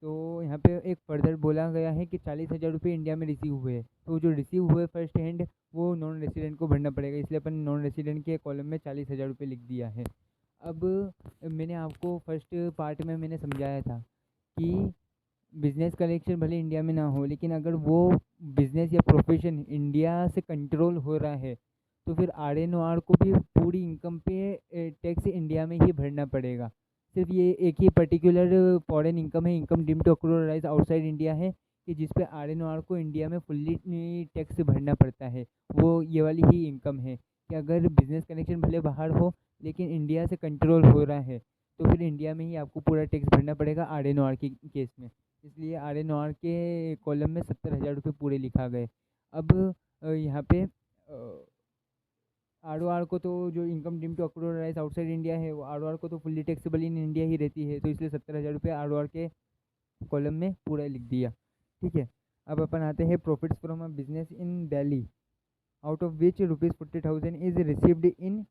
तो यहाँ पे एक फर्दर बोला गया है कि 40,000 रुपये इंडिया में रिसीव हुए, तो जो रिसीव हुए फर्स्ट हैंड वो नॉन रेसिडेंट को भरना पड़ेगा, इसलिए अपन नॉन रेसिडेंट के कॉलम में 40,000 रुपये लिख दिया है। अब मैंने आपको फर्स्ट पार्ट में मैंने समझाया था कि बिजनेस कनेक्शन भले इंडिया में ना हो, लेकिन अगर वो बिजनेस या प्रोफेशन इंडिया से कंट्रोल हो रहा है तो फिर आरएनओआर को भी पूरी इनकम पे टैक्स इंडिया में ही भरना पड़ेगा। सिर्फ ये एक ही पर्टिकुलर फॉरेन इनकम है, income deem to accrue or arise outside India है, कि जिस पे आरएनओआर को इंडिया में फुल्ली टैक्स भरना पड़ता है, वो ये वाली ही इनकम है। कि अगर बिजनेस कनेक्शन भले बाहर हो लेकिन इंडिया से कंट्रोल हो रहा है तो फिर इंडिया में ही आपको पूरा टैक्स भरना पड़ेगा आरएनओआर के केस में, इसलिए आरएनओआर के कॉलम में 70,000 रुपये पूरे लिखा गए। अब यहाँ पे आरओआर को तो जो income deem to accrue or arise outside India है वो आरओआर को तो फुल्ली टैक्सेबल इन इंडिया ही रहती है, तो इसलिए 70,000 रुपये आरओआर के कॉलम में पूरा लिख दिया, ठीक है। अब अपन आते हैं profits from a business in Delhi, out of which ₹40,000 is received in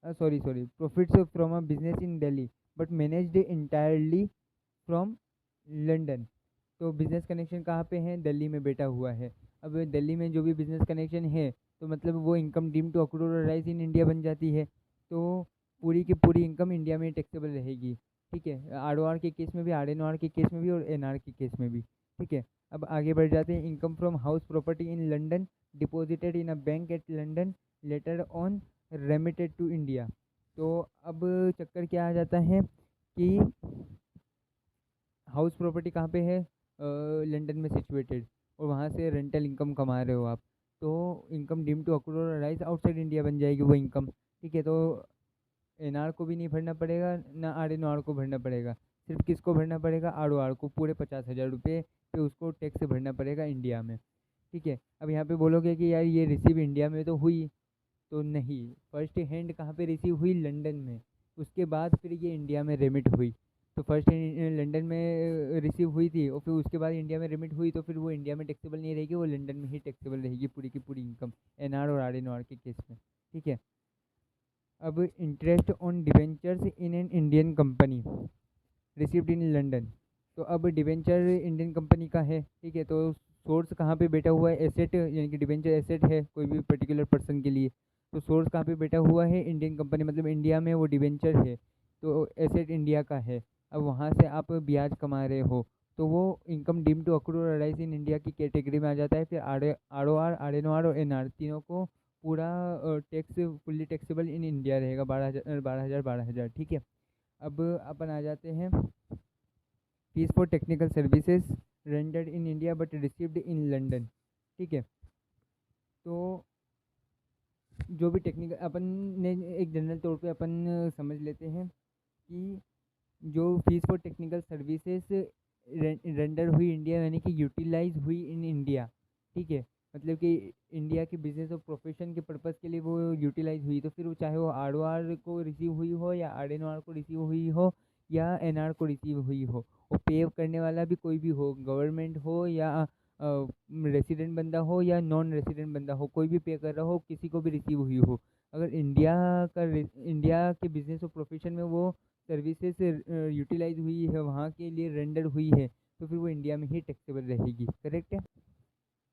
profits from a business in Delhi but managed entirely from London. तो बिज़नेस कनेक्शन कहाँ पे है? दिल्ली में बैठा हुआ है। अब दिल्ली में जो भी बिज़नेस कनेक्शन है तो मतलब वो income deem to accrue or arise in India बन जाती है, तो पूरी की पूरी इनकम इंडिया में टैक्सेबल रहेगी, ठीक है। आरओआर के केस में भी, आरएनओआर के केस में भी और एनआर के केस में भी, ठीक है। अब आगे बढ़ जाते हैं। Income from house property in London deposited in a bank at London later on remitted to India. तो अब चक्कर क्या आ जाता है कि हाउस प्रॉपर्टी कहाँ पे है? लंदन में सिचुएटेड, और वहाँ से रेंटल इनकम कमा रहे हो आप, तो income deem to accrue or arise outside India बन जाएगी वो इनकम, ठीक है। तो एनआर को भी नहीं भरना पड़ेगा ना आरएनओआर को भरना पड़ेगा, सिर्फ किसको भरना पड़ेगा? आरओआर को, पूरे 50,000 रुपये पे उसको टैक्स भरना पड़ेगा इंडिया में, ठीक है। अब यहाँ पे बोलोगे कि यार ये रिसीव इंडिया में तो हुई, तो नहीं, फर्स्ट हैंड कहाँ पे रिसीव हुई? लंदन में, उसके बाद फिर ये इंडिया में रेमिट हुई। तो फर्स्ट हैंड लंदन में रिसीव हुई थी और फिर उसके बाद इंडिया में रेमिट हुई, तो फिर वो इंडिया में टैक्सेबल नहीं रहेगी, वो लंदन में ही टैक्सेबल रहेगी पूरी की पूरी इनकम, एनआर और आरएनओआर के केस में, ठीक है। अब interest on debentures in an Indian company received in London. तो अब डिवेंचर इंडियन कंपनी का है, ठीक है। तो सोर्स कहाँ पे बैठा हुआ है? एसेट, यानी कि डिवेंचर एसेट है कोई भी पर्टिकुलर पर्सन के लिए, तो सोर्स कहाँ पे बैठा हुआ है? इंडियन कंपनी, मतलब इंडिया में वो डिवेंचर है, तो एसेट इंडिया का है। अब वहाँ से आप ब्याज कमा रहे हो तो वो income deem to accrue or arise in India की कैटेगरी में आ जाता है। फिर आरओआर, आरएनओआर और एनआर तीनों को पूरा tax fully taxable in India रहेगा, 12,000 ठीक है। अब अपन आ जाते हैं fees for technical services rendered in India but received in London, ठीक है। तो जो भी टेक्निकल अपन ने एक जनरल तौर पे अपन समझ लेते हैं कि जो fees for technical services render हुई इंडिया यानी कि यूटिलाइज हुई इन इंडिया। ठीक है, मतलब कि इंडिया के बिजनेस और प्रोफेशन के पर्पज़ के लिए वो यूटिलाइज हुई, तो फिर वो चाहे वो आर ओ आर को रिसीव हुई हो या आर एन ओ आर को रिसीव हुई हो या एन आर को रिसीव हुई हो, वो पे करने वाला भी कोई भी हो, गवर्नमेंट हो या रेसिडेंट बंदा हो या नॉन रेसिडेंट बंदा हो, कोई भी पे कर रहा हो, किसी को भी रिसीव हुई हो, अगर इंडिया के बिजनेस और प्रोफेशन में वो सर्विसेज यूटिलाइज हुई है, वहाँ के लिए रेंडर हुई है, तो फिर वो इंडिया में ही टैक्सेबल रहेगी। करेक्ट है।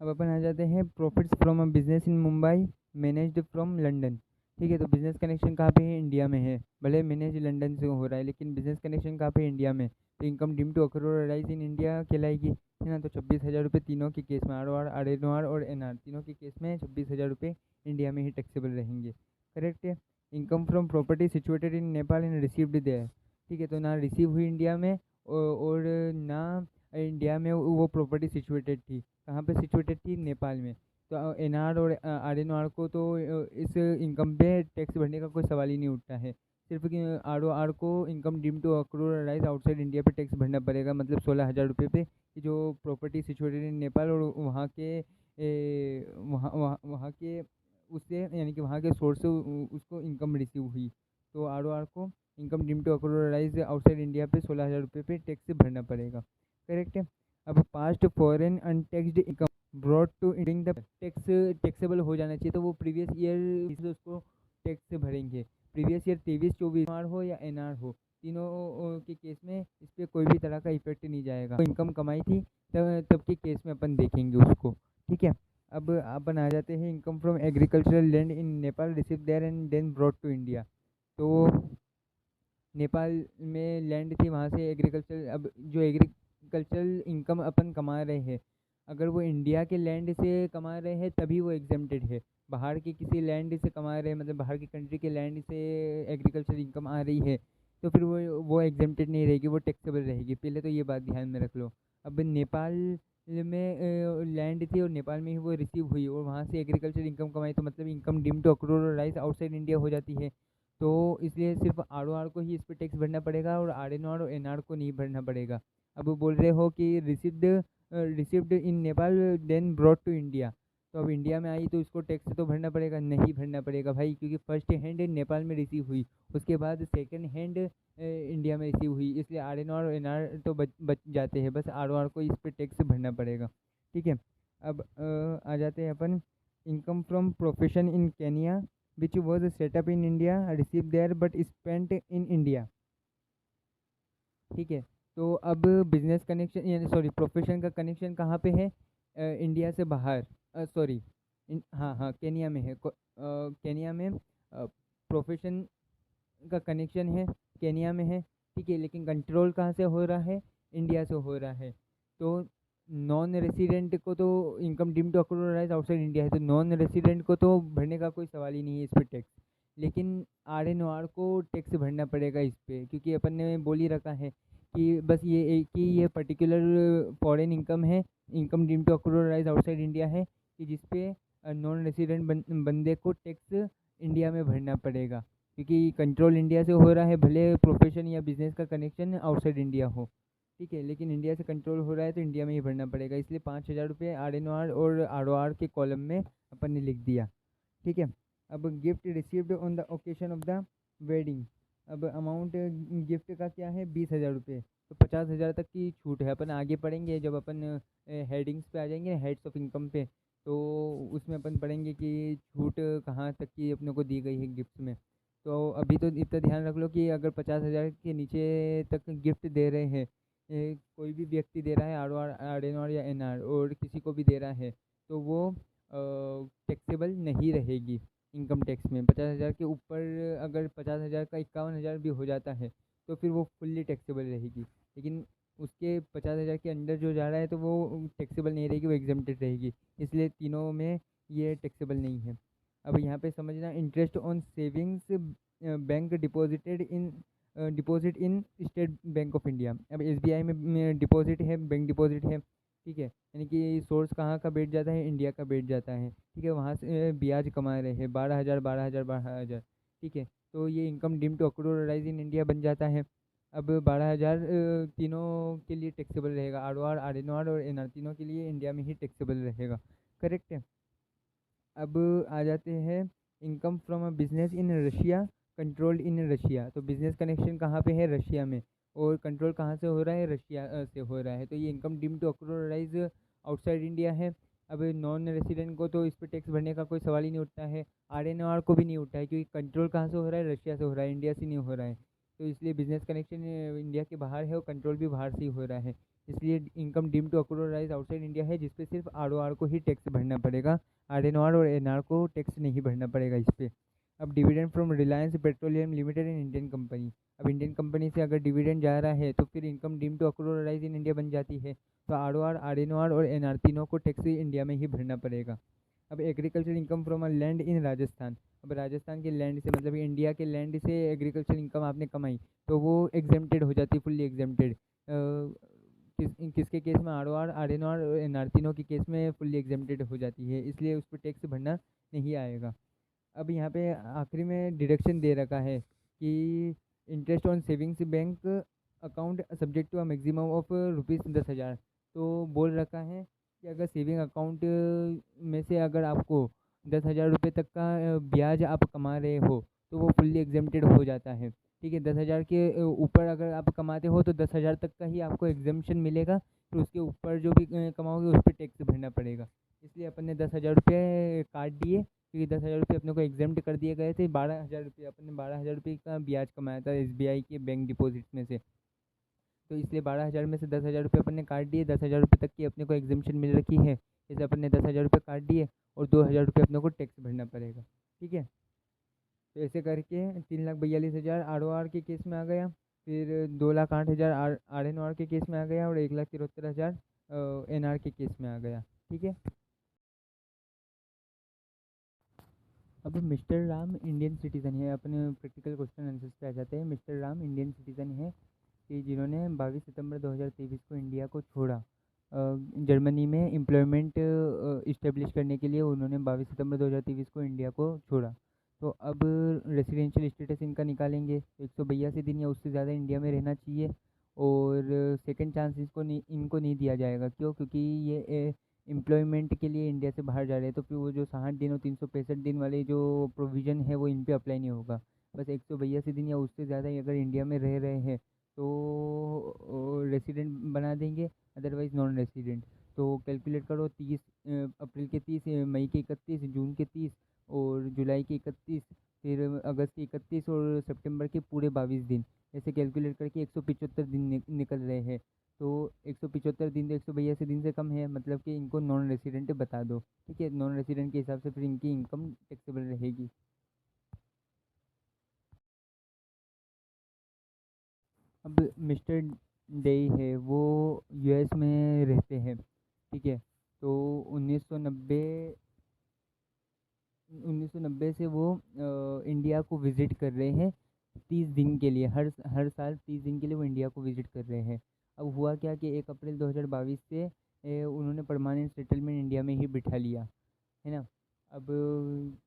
अब अपन आ जाते हैं profits from a business in Mumbai managed from London. ठीक है, तो बिजनेस कनेक्शन कहाँ पे है? इंडिया में है, भले मैनेज लंदन से हो रहा है, लेकिन बिजनेस कनेक्शन कहाँ पे है? इंडिया में। तो इनकम डीम टू अकर और राइज इन इंडिया कहलाएगी, है ना। तो 26,000 रुपये तीनों के केस में, R O R, R N O R और एन आर, तीनों के केस में 26,000 रुपये इंडिया में ही टैक्सेबल रहेंगे। करेक्ट है। Income from property situated in Nepal and received there. ठीक है, तो ना रिसीव हुई इंडिया में और ना इंडिया में वो प्रॉपर्टी सिचुएटेड थी। कहाँ पे सिचुएटेड थी? नेपाल में। तो एन आर और आर एन आर को तो इस इनकम पे टैक्स भरने का कोई सवाल ही नहीं उठता है। सिर्फ कि आर ओ आर को income deem to accrue or arise outside India पे टैक्स भरना पड़ेगा, मतलब 16,000 रुपये पे, कि जो प्रॉपर्टी सिचुएटेड इन नेपाल और वहाँ के वहाँ के उससे यानी कि वहाँ के सोर्स से उसको इनकम रिसीव हुई, तो आर ओ आर को income deem to accrue or arise outside India पे 16,000 रुपये पे टैक्स भरना पड़ेगा। करेक्ट है। अब past foreign untaxed income brought to India the tax taxable हो जाना चाहिए, तो वो प्रीवियस ईयर से उसको टैक्स भरेंगे। प्रीवियस ईयर 23-24 आर हो या एन आर हो, तीनों के केस में इस पर कोई भी तरह का इफेक्ट नहीं जाएगा। इनकम कमाई थी तब के केस में अपन देखेंगे उसको। ठीक है। अब अपन आ जाते हैं income from agricultural land in Nepal receive there and then brought to India. तो नेपाल में लैंड थी, वहाँ से एग्रीकल्चर, अब जो एग्रीकल्चरल इनकम अपन कमा रहे हैं, अगर वो इंडिया के लैंड से कमा रहे हैं तभी वो एग्जेम्प्टेड है। बाहर के किसी लैंड से कमा रहे हैं, मतलब बाहर की कंट्री के लैंड से एग्रीकल्चर इनकम आ रही है, तो फिर वो एग्जेम्प्टेड नहीं रहेगी, वो टैक्सेबल रहेगी। पहले तो ये बात ध्यान में रख लो। अब नेपाल में लैंड थी और नेपाल में ही वो रिसीव हुई और वहाँ से एग्रीकल्चर इनकम कमाई, तो मतलब income deem to accrue or arise outside India हो जाती है। तो इसलिए सिर्फ आर ओ आर को ही इस पर टैक्स भरना पड़ेगा और आर एन आर और एन आर को नहीं भरना पड़ेगा। अब वो बोल रहे हो कि received in Nepal then brought to India, तो अब इंडिया में आई तो इसको टैक्स तो भरना पड़ेगा? नहीं भरना पड़ेगा भाई, क्योंकि फर्स्ट हैंड नेपाल में रिसीव हुई, उसके बाद सेकंड हैंड इंडिया में रिसीव हुई, इसलिए आर एन आर और एन आर तो बच जाते हैं, बस आर ओ आर को इस पर टैक्स भरना पड़ेगा। ठीक है। अब आ जाते हैं अपन income from profession in Kenya which was set up in India, received there but spent in India। ठीक है, तो अब बिजनेस कनेक्शन यानी सॉरी प्रोफेशन का कनेक्शन कहाँ पे है? इंडिया से बाहर, सॉरी, हाँ हाँ केनिया में है। केनिया में प्रोफेशन का कनेक्शन है, केनिया में है। ठीक है, लेकिन कंट्रोल कहाँ से हो रहा है? इंडिया से हो रहा है। तो नॉन रेसिडेंट को तो income deem to accrue or outside India है, तो नॉन रेसिडेंट को तो भरने का कोई सवाल ही नहीं है इस पर टैक्स। लेकिन आर एन ओ आर को टैक्स भरना पड़ेगा इस पर, क्योंकि अपन ने बोल ही रखा है कि बस ये एक ही ये पर्टिकुलर फॉरेन इनकम है, income deem to accrue or outside India है, कि जिसपे नॉन रेसिडेंट बंदे को टैक्स इंडिया में भरना पड़ेगा, क्योंकि कंट्रोल इंडिया से हो रहा है, भले प्रोफेशन या बिजनेस का कनेक्शन आउटसाइड इंडिया हो। ठीक है, लेकिन इंडिया से कंट्रोल हो रहा है तो इंडिया में ही भरना पड़ेगा, इसलिए 5,000 रुपये आर एन आर और आर ओ आर के कॉलम में अपन ने लिख दिया। ठीक है। अब gift received on the occasion of the wedding. अब अमाउंट गिफ्ट का क्या है? 20,000 रुपये, तो 50,000 तक की छूट है। अपन आगे पढ़ेंगे जब अपन हेडिंग्स पे आ जाएंगे, हेड्स ऑफ इनकम पे, तो उसमें अपन पढ़ेंगे कि छूट कहाँ तक की अपने को दी गई है गिफ्ट में। तो अभी तो इतना ध्यान रख लो कि अगर 50,000 के नीचे तक गिफ्ट दे रहे हैं, कोई भी व्यक्ति दे रहा है, R O R, R N R या एन आर, और किसी को भी दे रहा है, तो वो टैक्सेबल नहीं रहेगी इनकम टैक्स में। 50,000 के ऊपर अगर 50,000 का 51,000 भी हो जाता है तो फिर वो फुल्ली टैक्सेबल रहेगी, लेकिन उसके 50,000 के अंडर जो जा रहा है तो वो टैक्सेबल नहीं रहेगी, वो एग्जेम्प्टेड रहेगी। इसलिए तीनों में ये टैक्सेबल नहीं है। अब यहाँ पे समझना, interest on savings bank deposit in state bank of India. अब एसबीआई में डिपॉजिट है, बैंक डिपॉजिट है। ठीक है, यानी कि सोर्स कहाँ का बैठ जाता है? इंडिया का बैठ जाता है। ठीक है, वहाँ से ब्याज कमा रहे हैं 12,000 12,000 12,000। ठीक है, तो ये income deem to accrue or arise in India बन जाता है। अब 12,000 तीनों के लिए टैक्सेबल रहेगा, R O R, R N R और एन आर, तीनों के लिए इंडिया में ही टैक्सेबल रहेगा। करेक्ट है। अब आ जाते हैं income from a business in Russia controlled in Russia. तो बिजनेस कनेक्शन कहाँ पे है? रशिया में। और कंट्रोल कहाँ से हो रहा है? रशिया से हो रहा है। तो ये income deem to अक्रूराइज outside India है। अब नॉन रेसिडेंट को तो इस पर टैक्स भरने का कोई सवाल ही नहीं उठता है, आर एन आर को भी नहीं उठता है, क्योंकि कंट्रोल कहाँ से हो रहा है? रशिया से हो रहा है, इंडिया से नहीं हो रहा है। तो इसलिए बिजनेस कनेक्शन इंडिया के बाहर है और कंट्रोल भी बाहर से ही हो रहा है। इसलिए income deem to अक्रूराइज outside India है, जिसपे सिर्फ आर ओ आर को ही टैक्स भरना पड़ेगा, आर एन आर और एन आर को टैक्स नहीं भरना पड़ेगा इस पर। अब dividend from Reliance Petroleum Limited in Indian company. अब इंडियन कंपनी से अगर डिविडेंड जा रहा है तो फिर income deem to अक्रूराइज in India बन जाती है। तो R O R, R N R और एन आर तीनों को टैक्स इंडिया में ही भरना पड़ेगा। अब agriculture income from a land in Rajasthan. अब राजस्थान के लैंड से, मतलब इंडिया के लैंड से एग्रीकल्चर इनकम आपने कमाई तो वो एग्जेम्प्टेड हो जाती है, फुल्ली एग्जेम्प्टेड। किसके केस में? R O R, R N R और एन आर तीनों के केस में फुल्ली एग्जेम्प्टेड हो जाती है, इसलिए उस पर टैक्स भरना नहीं आएगा। अब यहाँ पे आखिरी में डिडक्शन दे रखा है कि interest on savings bank account subject to a maximum of ₹10,000। तो बोल रखा है कि अगर सेविंग अकाउंट में से अगर आपको 10,000 रुपये तक का ब्याज आप कमा रहे हो तो वो फुल्ली एग्जेम्प्टेड हो जाता है। ठीक है, 10,000 के ऊपर अगर आप कमाते हो तो 10,000 तक का ही आपको एग्जेम्पशन मिलेगा, फिर उसके ऊपर जो भी कमाओगे उस पर टैक्स भरना पड़ेगा। इसलिए अपन ने 10,000 रुपये काट दिए, क्योंकि 10,000 रुपये अपने को एग्जेम्प्ट कर दिए गए थे। 12,000 रुपये, अपन ने 12,000 रुपये का ब्याज कमाया था SBI के बैंक डिपॉजिट में से, तो इसलिए 12,000 में से 10,000 रुपये अपन ने काट दिए। 10,000 रुपये तक की अपने को एग्जेम्पशन मिल रखी है, जैसे अपन ने 10,000 रुपये काट दिए और 2,000 रुपये अपने को टैक्स भरना पड़ेगा। ठीक है, तो ऐसे करके 3,42,000 आर ओ आर के केस में आ गया, फिर 2,08,000 आर एन आर के केस में आ गया और 1,73,000 एन आर के केस में आ गया। ठीक है। अब मिस्टर राम इंडियन सिटीज़न है, अपने प्रैक्टिकल क्वेश्चन आंसर्स पे आ जाते हैं। मिस्टर राम इंडियन सिटीज़न है कि जिन्होंने 22 सितंबर 2023 को इंडिया को छोड़ा। जर्मनी में एम्प्लॉयमेंट इस्टेब्लिश करने के लिए उन्होंने 22 सितंबर 2023 को इंडिया को छोड़ा। तो अब रेसिडेंशियल स्टेटस इनका निकालेंगे, 182 दिन या उससे ज़्यादा इंडिया में रहना चाहिए। और सेकंड चांस इनको नहीं दिया जाएगा। क्यों? क्योंकि ये एम्प्लॉयमेंट के लिए इंडिया से बाहर जा रहे हैं, तो फिर वो जो 60 दिन और 365 दिन वाले जो प्रोविज़न है वो इन पे अप्लाई नहीं होगा। बस 182 दिन या उससे ज़्यादा ही अगर इंडिया में रह रहे हैं तो रेसिडेंट बना देंगे, अदरवाइज़ नॉन रेसिडेंट। तो कैलकुलेट करो, 30 अप्रैल के 30, मई के 31, जून के 30 और जुलाई के 31, फिर अगस्त के 31 और सितंबर के पूरे 22 दिन, ऐसे कैलकुलेट करके 175 दिन निकल रहे हैं। तो 175 दिन तो 182 दिन से कम है, मतलब कि इनको नॉन रेसिडेंट बता दो। ठीक है, नॉन रेसिडेंट के हिसाब से फिर इनकी इनकम टैक्सेबल रहेगी। अब मिस्टर डे है, वो यूएस में रहते हैं। ठीक है, तो 1990 1990 से वो इंडिया को विज़िट कर रहे हैं 30 दिन के लिए। हर हर साल 30 दिन के लिए वो इंडिया को विज़िट कर रहे हैं। अब हुआ क्या कि 1 अप्रैल 2022 से उन्होंने परमानेंट सेटलमेंट इंडिया में ही बिठा लिया, है ना। अब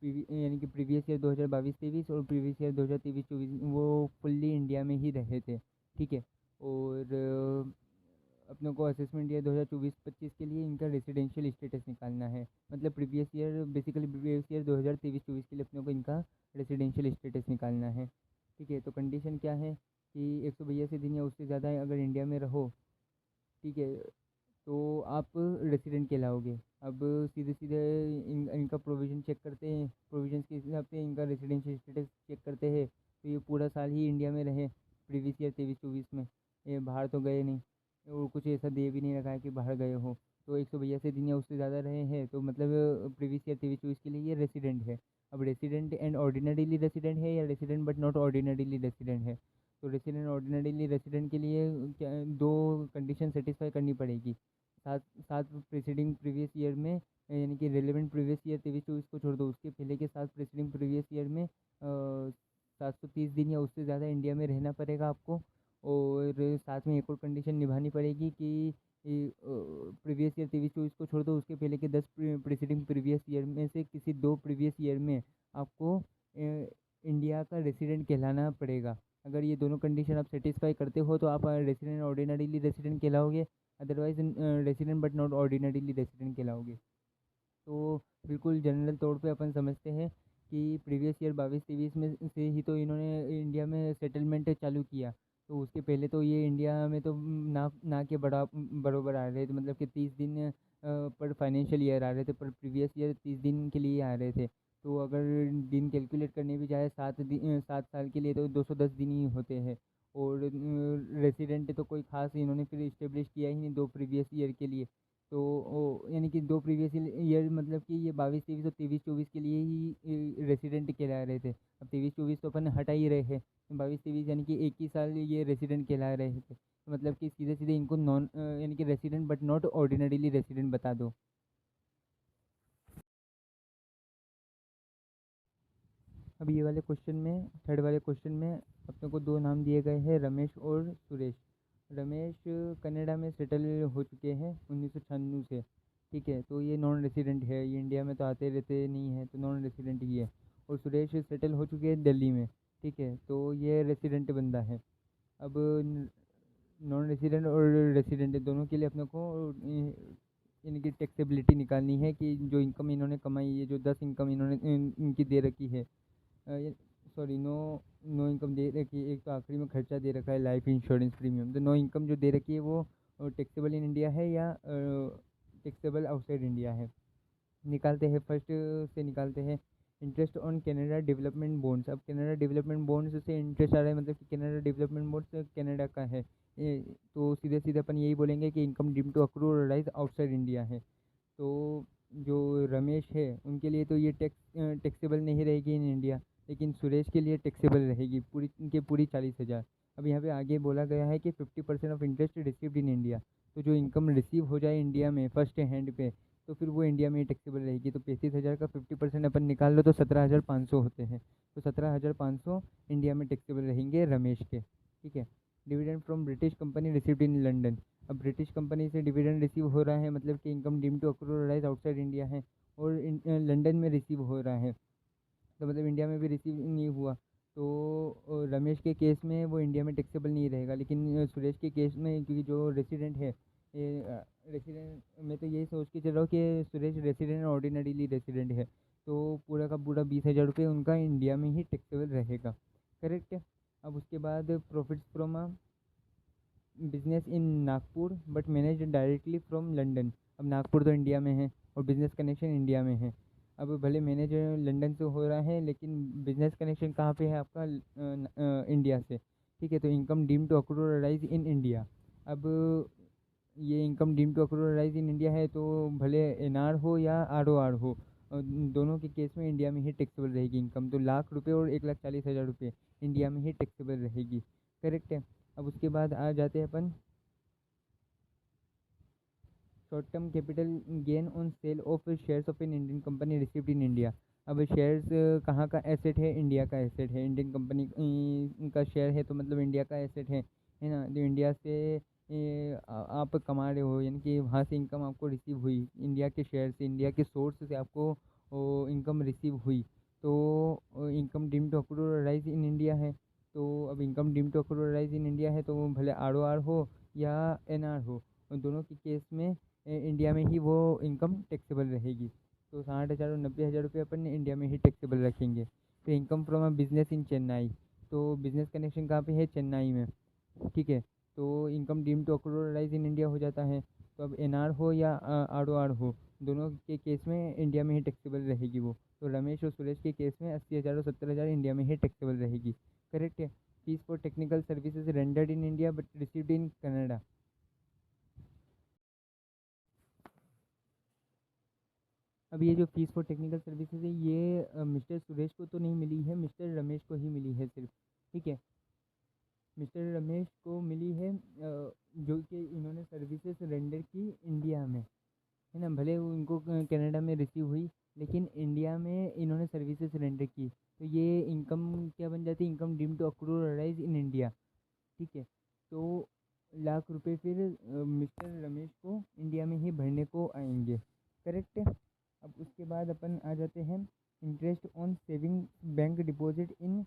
यानी कि प्रीवियस ईयर 2022-23 और प्रीवियस ईयर 2023-24 वो फुल्ली इंडिया में ही रहे थे। ठीक है, और अपने को असेसमेंट ईयर 2024-25 के लिए इनका रेसिडेंशियल स्टेटस निकालना है। मतलब previous year, basically previous year 2023-24 के लिए अपने को इनका रेसिडेंशियल स्टेटस निकालना है। ठीक है, तो कंडीशन क्या है कि 182 दिन या उससे ज़्यादा अगर इंडिया में रहो, ठीक है, तो आप रेसिडेंट कहलाओगे। अब सीधे सीधे इनका प्रोविज़न चेक करते हैं, प्रोविजंस के हिसाब से इनका रेसिडेंशियल स्टेटस चेक करते हैं। तो ये पूरा साल ही इंडिया में रहे प्रीवियस ईयर 23-24 में, ये बाहर तो गए नहीं और कुछ ऐसा दे भी नहीं रखा है कि बाहर गए हो। तो 182 दिन या उससे ज़्यादा रहे हैं तो मतलब प्रीवियस ईयर 23-24 के लिए ये रेसिडेंट है। अब रेसिडेंट एंड ऑर्डिनरीली रेसिडेंट है या resident but not ordinarily resident है। तो रेसिडेंट ऑर्डिनरीली रेसिडेंट के लिए क्या दो कंडीशन सेटिस्फाई करनी पड़ेगी। सात सात प्रीसीडिंग प्रीवियस ईयर में, यानी कि रेलेवेंट प्रीवियस ईयर 23-24 को छोड़ दो, उसके पहले के 7 प्रीसीडिंग प्रीवियस ईयर में 730 दिन या उससे ज़्यादा इंडिया में रहना पड़ेगा आपको। और साथ में एक और कंडीशन निभानी पड़ेगी कि प्रीवियस ईयर 23-24 को छोड़ दो, उसके पहले के 10 प्रीसीडिंग प्रीवियस ईयर में से किसी 2 प्रीवियस ईयर में आपको इंडिया का रेसिडेंट कहलाना पड़ेगा। अगर ये दोनों कंडीशन आप सेटिस्फाई करते हो तो आप रेसिडेंट ऑर्डिनरीली रेसिडेंट कहलाओगे, otherwise resident but not ordinarily resident कहलाओगे। तो बिल्कुल जनरल तौर पे अपन समझते हैं कि प्रीवियस ईयर 22-23 में से ही तो इन्होंने इंडिया में सेटलमेंट चालू किया। तो उसके पहले तो ये इंडिया में तो ना ना के बरोबर आ रहे थे, मतलब कि 30 दिन पर फाइनेंशियल ईयर आ रहे थे, पर प्रीवियस ईयर 30 दिन के लिए आ रहे थे। तो अगर दिन कैलकुलेट करने भी जाए 7 साल के लिए तो 210 दिन ही होते हैं। और रेसिडेंट तो कोई खास इन्होंने फिर इस्टेब्लिश किया ही नहीं 2 प्रीवियस ईयर के लिए। तो यानी कि 2 प्रीवियस ईयर मतलब कि ये 22-23 और 23-24 के लिए ही रेसिडेंट कहला रहे थे। अब 23-24 तो अपन हटा ही रहे हैं, 22-23 यानी कि एक ही साल ये रेसिडेंट कहला रहे थे। तो मतलब कि सीधे सीधे इनको नॉन यानी कि resident but not ordinarily resident बता दो। अब ये वाले क्वेश्चन में, थर्ड वाले क्वेश्चन में अपने को दो नाम दिए गए हैं, रमेश और सुरेश। रमेश कनाडा में सेटल हो चुके हैं 1996 से। ठीक है, तो ये नॉन रेसिडेंट है, ये इंडिया में तो आते रहते नहीं है, तो नॉन रेसिडेंट ही है। और सुरेश सेटल हो चुके हैं दिल्ली में। ठीक है, तो ये रेसिडेंट बंदा है। अब नॉन रेसिडेंट और रेसिडेंट दोनों के लिए अपने को इनकी टैक्सेबिलिटी निकालनी है कि जो इनकम इन्होंने कमाई है, जो 10 इनकम इन्होंने इनकी दे रखी है, सॉरी, नो नो इनकम दे रखी है। एक तो आखिरी में खर्चा दे रखा है लाइफ इंश्योरेंस प्रीमियम, तो नो इनकम जो दे रखी है वो टैक्सेबल इन इंडिया है या टैक्सेबल आउटसाइड इंडिया है। निकालते हैं, फर्स्ट से निकालते हैं interest on Canada development bonds. अब कनाडा डेवलपमेंट बॉन्ड्स से इंटरेस्ट आ रहा है, मतलब कि कनाडा डेवलपमेंट बॉन्ड्स कनाडा का है। तो सीधे सीधे अपन यही बोलेंगे कि income dream to accrue arise outside India है। तो जो रमेश है उनके लिए तो ये टैक्सेबल नहीं रहेगी इन इंडिया, लेकिन सुरेश के लिए टैक्सेबल रहेगी पूरी के पूरी 40,000। अब यहाँ पे आगे बोला गया है कि 50% of interest received in India. तो जो इनकम रिसीव हो जाए इंडिया में फर्स्ट हैंड पे, तो फिर वो इंडिया में ही टैक्सेबल रहेगी। तो 35,000 का 50% अपन निकाल लो तो 17,500 होते हैं। तो 17,500 इंडिया में टैक्सेबल रहेंगे रमेश के। ठीक है। Dividend from British company received in London. अब ब्रिटिश कंपनी से डिविडेंड रिसीव हो रहा है, मतलब कि income deem to accrue or arise outside India है, और लंदन में रिसीव हो रहा है, तो मतलब इंडिया में भी रिसीव नहीं हुआ। तो रमेश के केस में वो इंडिया में टैक्सेबल नहीं रहेगा, लेकिन सुरेश के केस में क्योंकि जो रेसिडेंट है, रेसिडेंट, मैं तो यही सोच के चल रहा हूँ कि सुरेश रेसिडेंट ऑर्डिनरीली रेसिडेंट है, तो पूरा का पूरा 20,000 रुपये उनका इंडिया में ही टैक्सेबल रहेगा। करेक्ट है। अब उसके बाद profits from business in Nagpur but manage directly from London. अब नागपुर तो इंडिया में है और बिजनेस कनेक्शन इंडिया में है। अब भले मैनेज लंदन से हो रहा है, लेकिन बिजनेस कनेक्शन कहाँ पे है आपका, इंडिया से। ठीक है, तो income deem to accrue or arise in India. अब ये income deem to accrue or arise in India है, तो भले एनआर हो या आरओआर हो, दोनों के केस में इंडिया में ही टैक्सेबल रहेगी इनकम। तो ₹1,00,000 और 1,40,000 इंडिया में ही टैक्सेबल रहेगी। करेक्ट है। अब उसके बाद आ जाते हैं अपन short term capital gain on sale of shares of an Indian company received in India. अब शेयर्स कहाँ का एसेट है, इंडिया का एसेट है। इंडियन कंपनी का शेयर है, तो मतलब इंडिया का एसेट है ना। तो इंडिया से आप कमा रहे हो, यानी कि वहाँ से इनकम आपको रिसीव हुई, इंडिया के शेयर से, इंडिया के सोर्स से आपको इनकम रिसीव हुई। तो income deem to accrue or arise in India है। तो अब income deem to accrue or arise in India है, तो भले आर हो या एनआर हो, उन दोनों के केस में इंडिया में ही वो इनकम टैक्सेबल रहेगी। तो 60,000 और 90,000 रुपये अपन इंडिया में ही टैक्सेबल रखेंगे। फिर income from a business in Chennai. तो बिजनेस कनेक्शन कहाँ पे है, चेन्नई में। ठीक है, तो income deem to accrue or arise in India हो जाता है। तो अब एनआर हो या आर हो, दोनों के केस में इंडिया में ही टैक्सेबल रहेगी वो। तो रमेश और सुरेश के केस में 80,000 और 70,000 इंडिया में ही टैक्सेबल रहेगी। करेक्ट है। Fees for technical services rendered in India but received in Canada. अब ये जो फीस फॉर टेक्निकल सर्विसेज है, ये मिस्टर सुरेश को तो नहीं मिली है, मिस्टर रमेश को ही मिली है सिर्फ। ठीक है, मिस्टर रमेश को मिली है जो कि इन्होंने सर्विसेज रेंडर की इंडिया में, है ना। भले वो उनको कनाडा में रिसीव हुई, लेकिन इंडिया में इन्होंने सर्विसेज रेंडर की, तो ये इनकम क्या बन जाती है, income deem to accrue or arise in India. ठीक है, तो ₹1,00,000 फिर मिस्टर रमेश को इंडिया में ही भरने को आएंगे। करेक्ट है। अब उसके बाद अपन आ जाते हैं interest on saving bank deposit in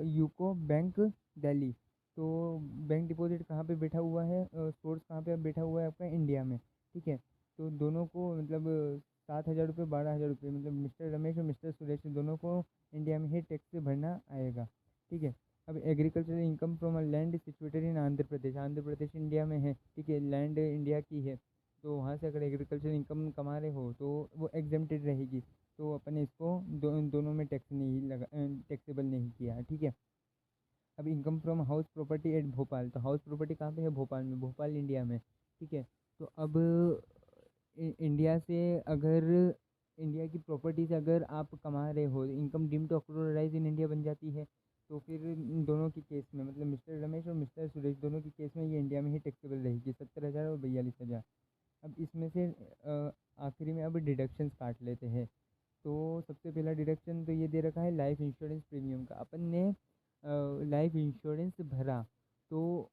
UCO bank Delhi. तो बैंक डिपॉजिट कहाँ पे बैठा हुआ है, सोर्स कहाँ पे बैठा हुआ है आपका, इंडिया में। ठीक है, तो दोनों को मतलब 7,000 रुपये 12,000 रुपये, मतलब मिस्टर रमेश और मिस्टर सुरेश दोनों को इंडिया में ही टैक्स भरना आएगा। ठीक है। अब agriculture income from a land situated in Andhra Pradesh, Andhra Pradesh India में है। ठीक है, लैंड इंडिया की है, तो वहाँ से अगर एग्रीकल्चर इनकम कमा रहे हो तो वो एग्जेम्प्टेड रहेगी। तो अपन ने इसको दोनों में टैक्स नहीं लगा, टैक्सेबल नहीं किया। ठीक है। अब income from house property eight Bhopal, तो हाउस प्रॉपर्टी कहाँ पे है, भोपाल में, भोपाल इंडिया में। ठीक है। तो अब इंडिया से अगर इंडिया की प्रॉपर्टी से अगर आप कमा रहे हो, income deem to accrue or arise in India बन जाती है। तो फिर इन दोनों की केस में, मतलब मिस्टर रमेश और मिस्टर सुरेश दोनों की केस में ये इंडिया में ही टैक्सेबल रहेगी, 70,000 और 42,000। अब इसमें से आखिरी में अब डिडक्शंस काट लेते हैं। तो सबसे पहला डिडक्शन तो ये दे रखा है लाइफ इंश्योरेंस प्रीमियम का। अपन ने लाइफ इंश्योरेंस भरा, तो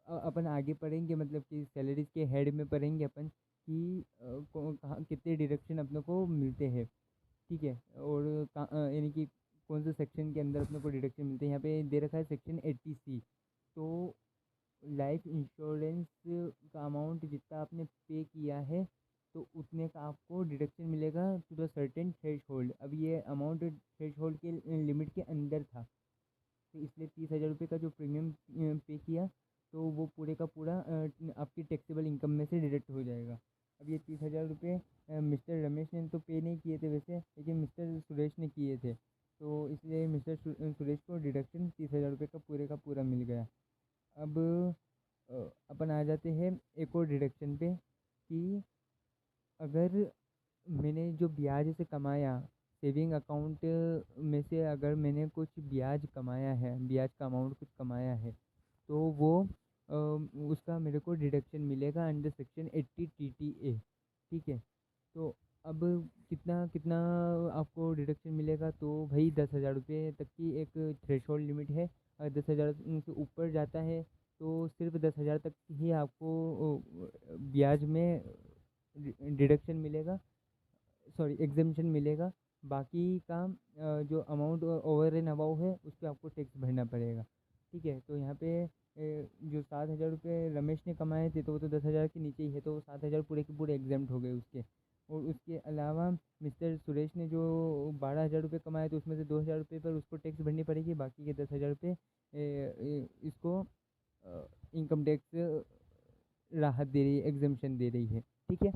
अपन आगे पढ़ेंगे, मतलब कि सैलरीज के हेड में पढ़ेंगे अपन कि कहाँ कितने डिडक्शन अपने को मिलते हैं। ठीक है, और यानी कि कौन से सेक्शन के अंदर अपने को डिडक्शन मिलते हैं। यहाँ पे दे रखा है सेक्शन 80C। तो लाइफ इंश्योरेंस का अमाउंट जितना आपने पे किया है, तो उतने का आपको डिडक्शन मिलेगा to the certain threshold. अब ये अमाउंट थ्रेश होल्ड के लिमिट के अंदर था, तो इसलिए 30,000 रुपये का जो प्रीमियम पे किया, तो वो पूरे का पूरा आपकी टैक्सेबल इनकम में से डिडक्ट हो जाएगा। अब ये 30,000 रुपये मिस्टर रमेश ने तो पे नहीं किए थे वैसे, लेकिन मिस्टर सुरेश ने किए थे, तो इसलिए मिस्टर सुरेश को डिडक्शन 30,000 रुपये का पूरे का पूरा मिल गया। अब अपन आ जाते हैं एक और डिडक्शन पे कि अगर मैंने जो ब्याज से कमाया, सेविंग अकाउंट में से अगर मैंने कुछ ब्याज कमाया है, ब्याज का अमाउंट कुछ कमाया है, तो वो उसका मेरे को डिडक्शन मिलेगा अंडर सेक्शन 80 TTA। ठीक है। तो अब कितना कितना आपको डिडक्शन मिलेगा, तो भाई 10,000 रुपये तक की एक थ्रेश होल्ड लिमिट है। अगर 10,000 से ऊपर जाता है तो सिर्फ 10,000 तक ही आपको ब्याज में डिडक्शन मिलेगा, सॉरी एग्जेम्पशन मिलेगा। बाकी का जो अमाउंट ओवर एंड अबाउ है उस पर आपको टैक्स भरना पड़ेगा। ठीक है। तो यहाँ पे जो 7,000 रुपये रमेश ने कमाए थे, तो वो तो 10,000 के नीचे ही है, तो वो 7,000 पूरे के पूरे एग्जाम्प्ट हो गए उसके। और उसके अलावा मिस्टर सुरेश ने जो 12,000 रुपये कमाए, तो उसमें से 2,000 रुपये पर उसको टैक्स भरनी पड़ेगी, बाकी के 10,000 रुपये इसको इनकम टैक्स राहत दे रही है, एग्जेम्पशन दे रही है। ठीक है।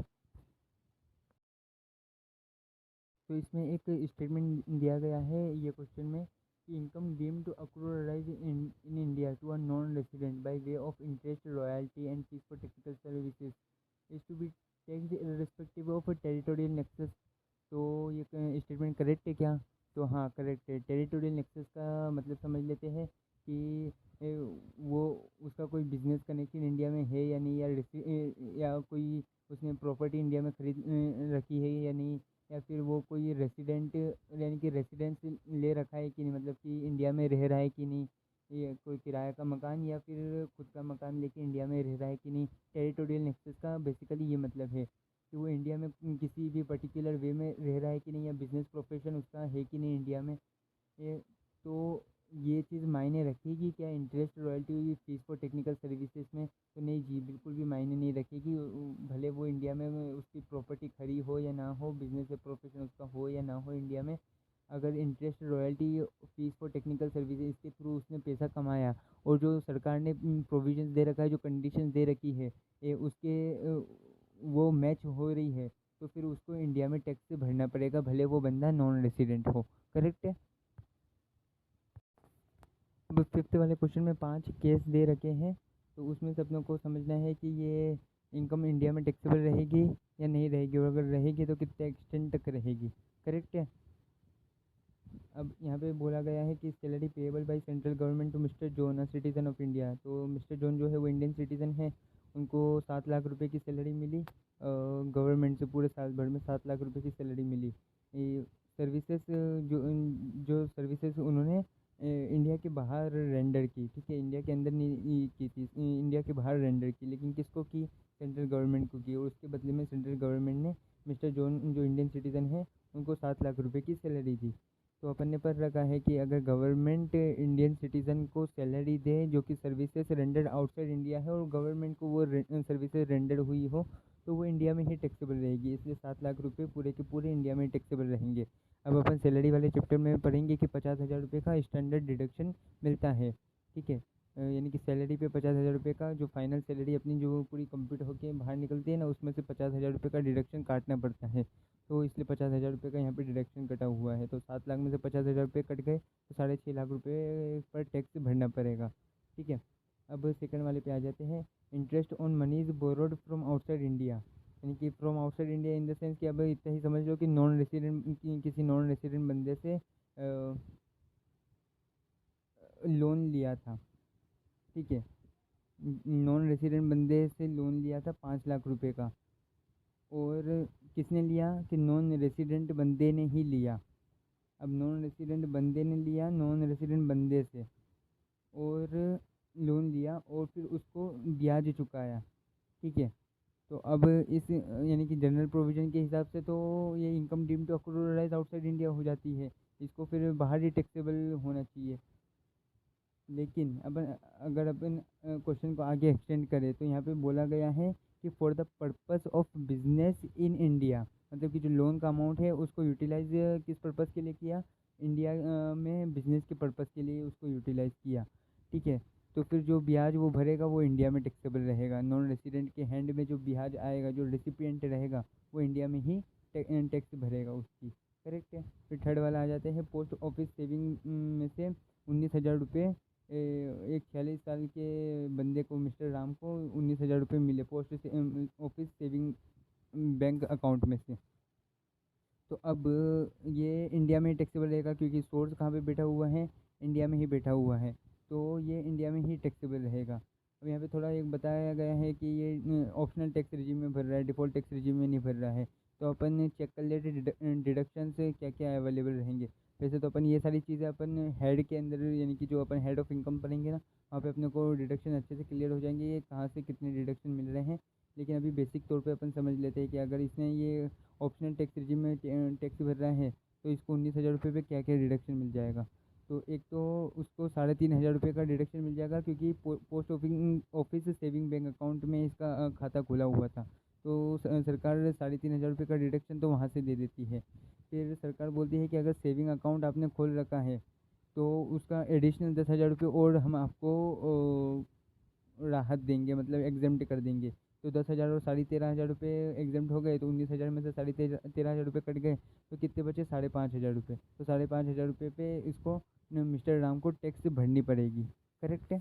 तो इसमें एक स्टेटमेंट दिया गया है ये क्वेश्चन में कि income deem to accrue or arise in India to a non resident by way of interest royalty and fees for technical services is to be taxed irrespective of territorial nexus. तो ये स्टेटमेंट करेक्ट है क्या? तो हाँ, correct है। Territorial nexus का मतलब समझ लेते हैं कि वो उसका कोई बिजनेस कनेक्शन इंडिया में है या नहीं, या कोई उसने प्रॉपर्टी इंडिया में खरीद रखी है या नहीं, या फिर वो कोई रेसिडेंट यानी कि रेसिडेंस ले रखा है कि नहीं, मतलब कि इंडिया में रह रहा है कि नहीं, ये कोई किराए का मकान या फिर खुद का मकान लेके इंडिया में रह रहा है कि नहीं। टेरिटोरियल नेक्सस का बेसिकली ये मतलब है कि वो इंडिया में किसी भी पर्टिकुलर वे में रह रहा है कि नहीं, या बिजनेस प्रोफेशन उसका है कि नहीं इंडिया में। ये तो ये चीज़ मायने रखेगी क्या interest royalty fees for technical services में? तो नहीं जी, बिल्कुल भी मायने नहीं रखेगी। भले वो इंडिया में उसकी प्रॉपर्टी खड़ी हो या ना हो, बिजनेस या प्रोफेशन उसका हो या ना हो इंडिया में, अगर interest royalty fees for technical services इसके थ्रू उसने पैसा कमाया, और जो सरकार ने प्रोविजंस दे रखा है, जो कंडीशंस दे रखी है, उसके वो मैच हो रही है, तो फिर उसको इंडिया में टैक्स भरना पड़ेगा, भले वो बंदा नॉन रेसिडेंट हो। करेक्ट है। अब फिफ्थ वाले क्वेश्चन में 5 केस दे रखे हैं, तो उसमें से अपनों को समझना है कि ये इनकम इंडिया में टैक्सेबल रहेगी या नहीं रहेगी, और अगर रहेगी तो कितने एक्सटेंट तक रहेगी। करेक्ट है। अब यहाँ पे बोला गया है कि salary payable by central government to mister John a citizen of India. तो मिस्टर जॉन जो है वो इंडियन सिटीज़न है, उनको 7 लाख रुपए की सैलरी मिली गवर्नमेंट से, पूरे साल भर में 7 लाख रुपए की सैलरी मिली। सर्विसेज जो जो सर्विसेज उन्होंने इंडिया के बाहर रेंडर की, ठीक है, इंडिया के अंदर नहीं की थी, इंडिया के बाहर रेंडर की, लेकिन किसको की? सेंट्रल गवर्नमेंट को की, और उसके बदले में सेंट्रल गवर्नमेंट ने मिस्टर जॉन जो इंडियन सिटीज़न है उनको 7 लाख रुपए की सैलरी दी। तो अपन ने पढ़ रखा है कि अगर गवर्नमेंट इंडियन सिटीज़न को सैलरी दे जो कि सर्विसेज रेंडर्ड आउटसाइड इंडिया है और गवर्नमेंट को वो सर्विसेज रेंडर्ड हुई हो, तो वो इंडिया में ही टैक्सेबल रहेगी। इसलिए 7 लाख रुपए पूरे के पूरे इंडिया में टैक्सेबल रहेंगे। अब अपन सैलरी वाले चैप्टर में पढ़ेंगे कि 50,000 रुपये का स्टैंडर्ड डिडक्शन मिलता है। ठीक है, यानी कि सैलरी पे 50,000 रुपये का जो फाइनल सैलरी अपनी जो पूरी कंप्लीट होके बाहर निकलती है ना, उसमें से 50,000 रुपये का डिडक्शन काटना पड़ता है। तो इसलिए 50,000 रुपये का यहाँ पे डिडक्शन कटा हुआ है। तो 7 लाख में से 50,000 रुपये कट गए तो 6.5 लाख रुपये पर टैक्स भरना पड़ेगा। ठीक है, अब सेकंड वाले पे आ जाते हैं। Interest on monies borrowed from outside India, यानी कि from outside India in the sense कि अब इतना ही समझ लो कि नॉन रेसिडेंट किसी नॉन रेसिडेंट बंदे से लोन लिया था। ठीक है, नॉन रेसिडेंट बंदे से लोन लिया था 5 लाख रुपए का। और किसने लिया कि नॉन रेसिडेंट बंदे ने ही लिया। अब नॉन रेसिडेंट बंदे ने लिया नॉन रेसिडेंट बंदे से और लोन लिया और फिर उसको ब्याज चुकाया। ठीक है, तो अब इस यानी कि जनरल प्रोविज़न के हिसाब से तो ये income deemed to अक्रूराइज outside India हो जाती है। इसको फिर बाहर ही टैक्सेबल होना चाहिए। लेकिन अब अगर अपन क्वेश्चन को आगे एक्सटेंड करें तो यहाँ पे बोला गया है कि for the purpose of business in India, मतलब कि जो लोन का अमाउंट है उसको यूटिलाइज किस पर्पस के लिए किया, इंडिया में बिजनेस के पर्पस के लिए उसको यूटिलाइज किया। ठीक है, तो फिर जो ब्याज वो भरेगा वो इंडिया में टैक्सेबल रहेगा। नॉन रेसिडेंट के हैंड में जो ब्याज आएगा, जो रेसिपिएंट रहेगा, वो इंडिया में ही टैक्स भरेगा उसकी। करेक्ट है। फिर थर्ड वाला आ जाते हैं। पोस्ट ऑफिस सेविंग में से 19,000 रुपये एक 46 साल के बंदे को, मिस्टर राम को 19,000 रुपये मिले post office saving bank account में से। तो अब ये इंडिया में टैक्सेबल रहेगा क्योंकि सोर्स कहाँ पे बैठा हुआ है, इंडिया में ही बैठा हुआ है। तो ये इंडिया में ही टैक्सेबल रहेगा। अब यहाँ पे थोड़ा एक बताया गया है कि ये ऑप्शनल टैक्स रिजीम में भर रहा है, डिफ़ॉल्ट टैक्स रिजीम में नहीं भर रहा है। तो अपन चेक कर लेते डिडक्शन से क्या क्या अवेलेबल रहेंगे। वैसे तो अपन ये सारी चीज़ें अपन हेड के अंदर, यानी कि जो अपन हेड ऑफ इनकम पढ़ेंगे ना, वहाँ पे अपने को डिडक्शन अच्छे से क्लियर हो जाएंगे, ये कहाँ से कितने डिडक्शन मिल रहे हैं। लेकिन अभी बेसिक तौर पे अपन समझ लेते हैं कि अगर इसने ये ऑप्शनल टैक्स रिजीम में टैक्स भर रहा है तो इसको 19,000 रुपये पे क्या क्या डिडक्शन मिल जाएगा। तो एक तो उसको 3,500 रुपये का डिडक्शन मिल जाएगा क्योंकि post office saving bank account में इसका खाता खुला हुआ था। तो सरकार 3,500 रुपये का डिडक्शन तो वहाँ से दे देती है। फिर सरकार बोलती है कि अगर सेविंग अकाउंट आपने खोल रखा है तो उसका एडिशनल 10,000 रुपये और हम आपको राहत देंगे, मतलब एग्जेम्प्ट कर देंगे। तो 10,000 और 13,500 रुपये एग्जाम्ट हो गए। तो 19,000 में से 13,500 रुपये कट गए तो कितने बचे, 5,500 रुपये। तो 5,500 रुपये पे इसको मिस्टर राम को टैक्स भरनी पड़ेगी। करेक्ट है।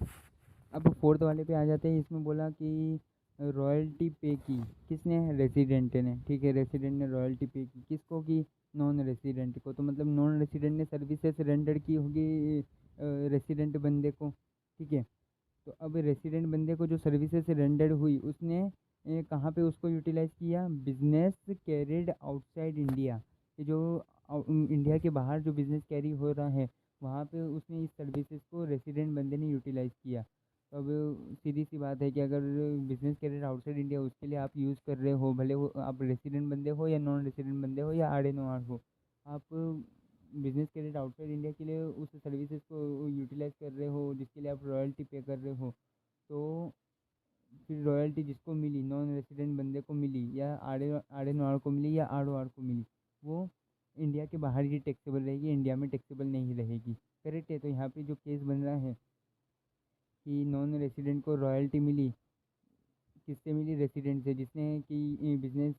अब फोर्थ वाले पे आ जाते हैं। इसमें बोला कि रॉयल्टी पे की किसने, रेसिडेंट ने। ठीक है, रेसिडेंट ने रॉयल्टी पे की किसको की, नॉन रेसिडेंट को। तो मतलब नॉन रेसिडेंट ने सर्विसेज रेंडर की होगी रेसिडेंट बंदे को। ठीक है, तो अब रेसिडेंट बंदे को जो सर्विसेज रेंडर्ड हुई उसने कहाँ पे उसको यूटिलाइज़ किया, बिजनेस कैरिड आउटसाइड इंडिया। ये जो इंडिया के बाहर जो बिज़नेस कैरी हो रहा है वहाँ पे उसने इस सर्विसेज को रेसिडेंट बंदे ने यूटिलाइज़ किया। तो अब सीधी सी बात है कि अगर बिज़नेस कैरिड आउटसाइड इंडिया उसके लिए आप यूज़ कर रहे हो, भले वो आप रेसिडेंट बंदे हो या नॉन रेसिडेंट बंदे हो या आर एन ओ आर हो, आप बिज़नेस क्रेडिट आउटसाइड इंडिया के लिए उस सर्विसेज को यूटिलाइज़ कर रहे हो जिसके लिए आप रॉयल्टी पे कर रहे हो। तो फिर रॉयल्टी जिसको मिली, नॉन रेसिडेंट बंदे को मिली या आर एन आर को मिली या आर ओ आर को मिली, वो इंडिया के बाहर ही टैक्सेबल रहेगी, इंडिया में टैक्सेबल नहीं रहेगी। करेक्ट है। तो यहाँ पे जो केस बन रहा है कि नॉन रेसिडेंट को रॉयल्टी मिली, किससे मिली, रेसिडेंट से, जिसने कि बिजनेस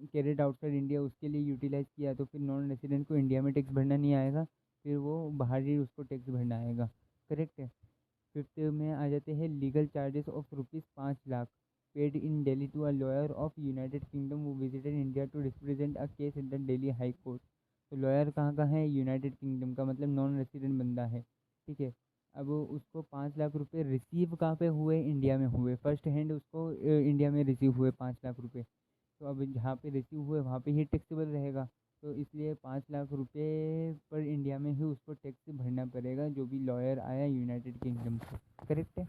कैरिड आउटसाइड इंडिया उसके लिए यूटिलाइज़ किया। तो फिर नॉन रेसिडेंट को इंडिया में टैक्स भरना नहीं आएगा, फिर वो बाहर ही उसको टैक्स भरना आएगा। करेक्ट है। फिफ्थ में आ जाते हैं legal charges of ₹5,00,000 paid in Delhi to a lawyer of United Kingdom who visited India to represent a case in the Delhi High Court. तो लॉयर कहाँ का है, यूनाइटेड किंगडम का, मतलब नॉन रेसिडेंट बंदा है। ठीक है, अब उसको 5,00,000 रुपये रिसीव कहाँ पे हुए, इंडिया में हुए। फर्स्ट हैंड उसको इंडिया में रिसीव हुए 5,00,000 रुपये। तो अब जहाँ पे रिसीव हुए वहाँ पे ही टैक्सेबल रहेगा। तो इसलिए 5,00,000 रुपये पर इंडिया में ही उसको टैक्स भरना पड़ेगा जो भी लॉयर आया यूनाइटेड किंगडम से। करेक्ट है।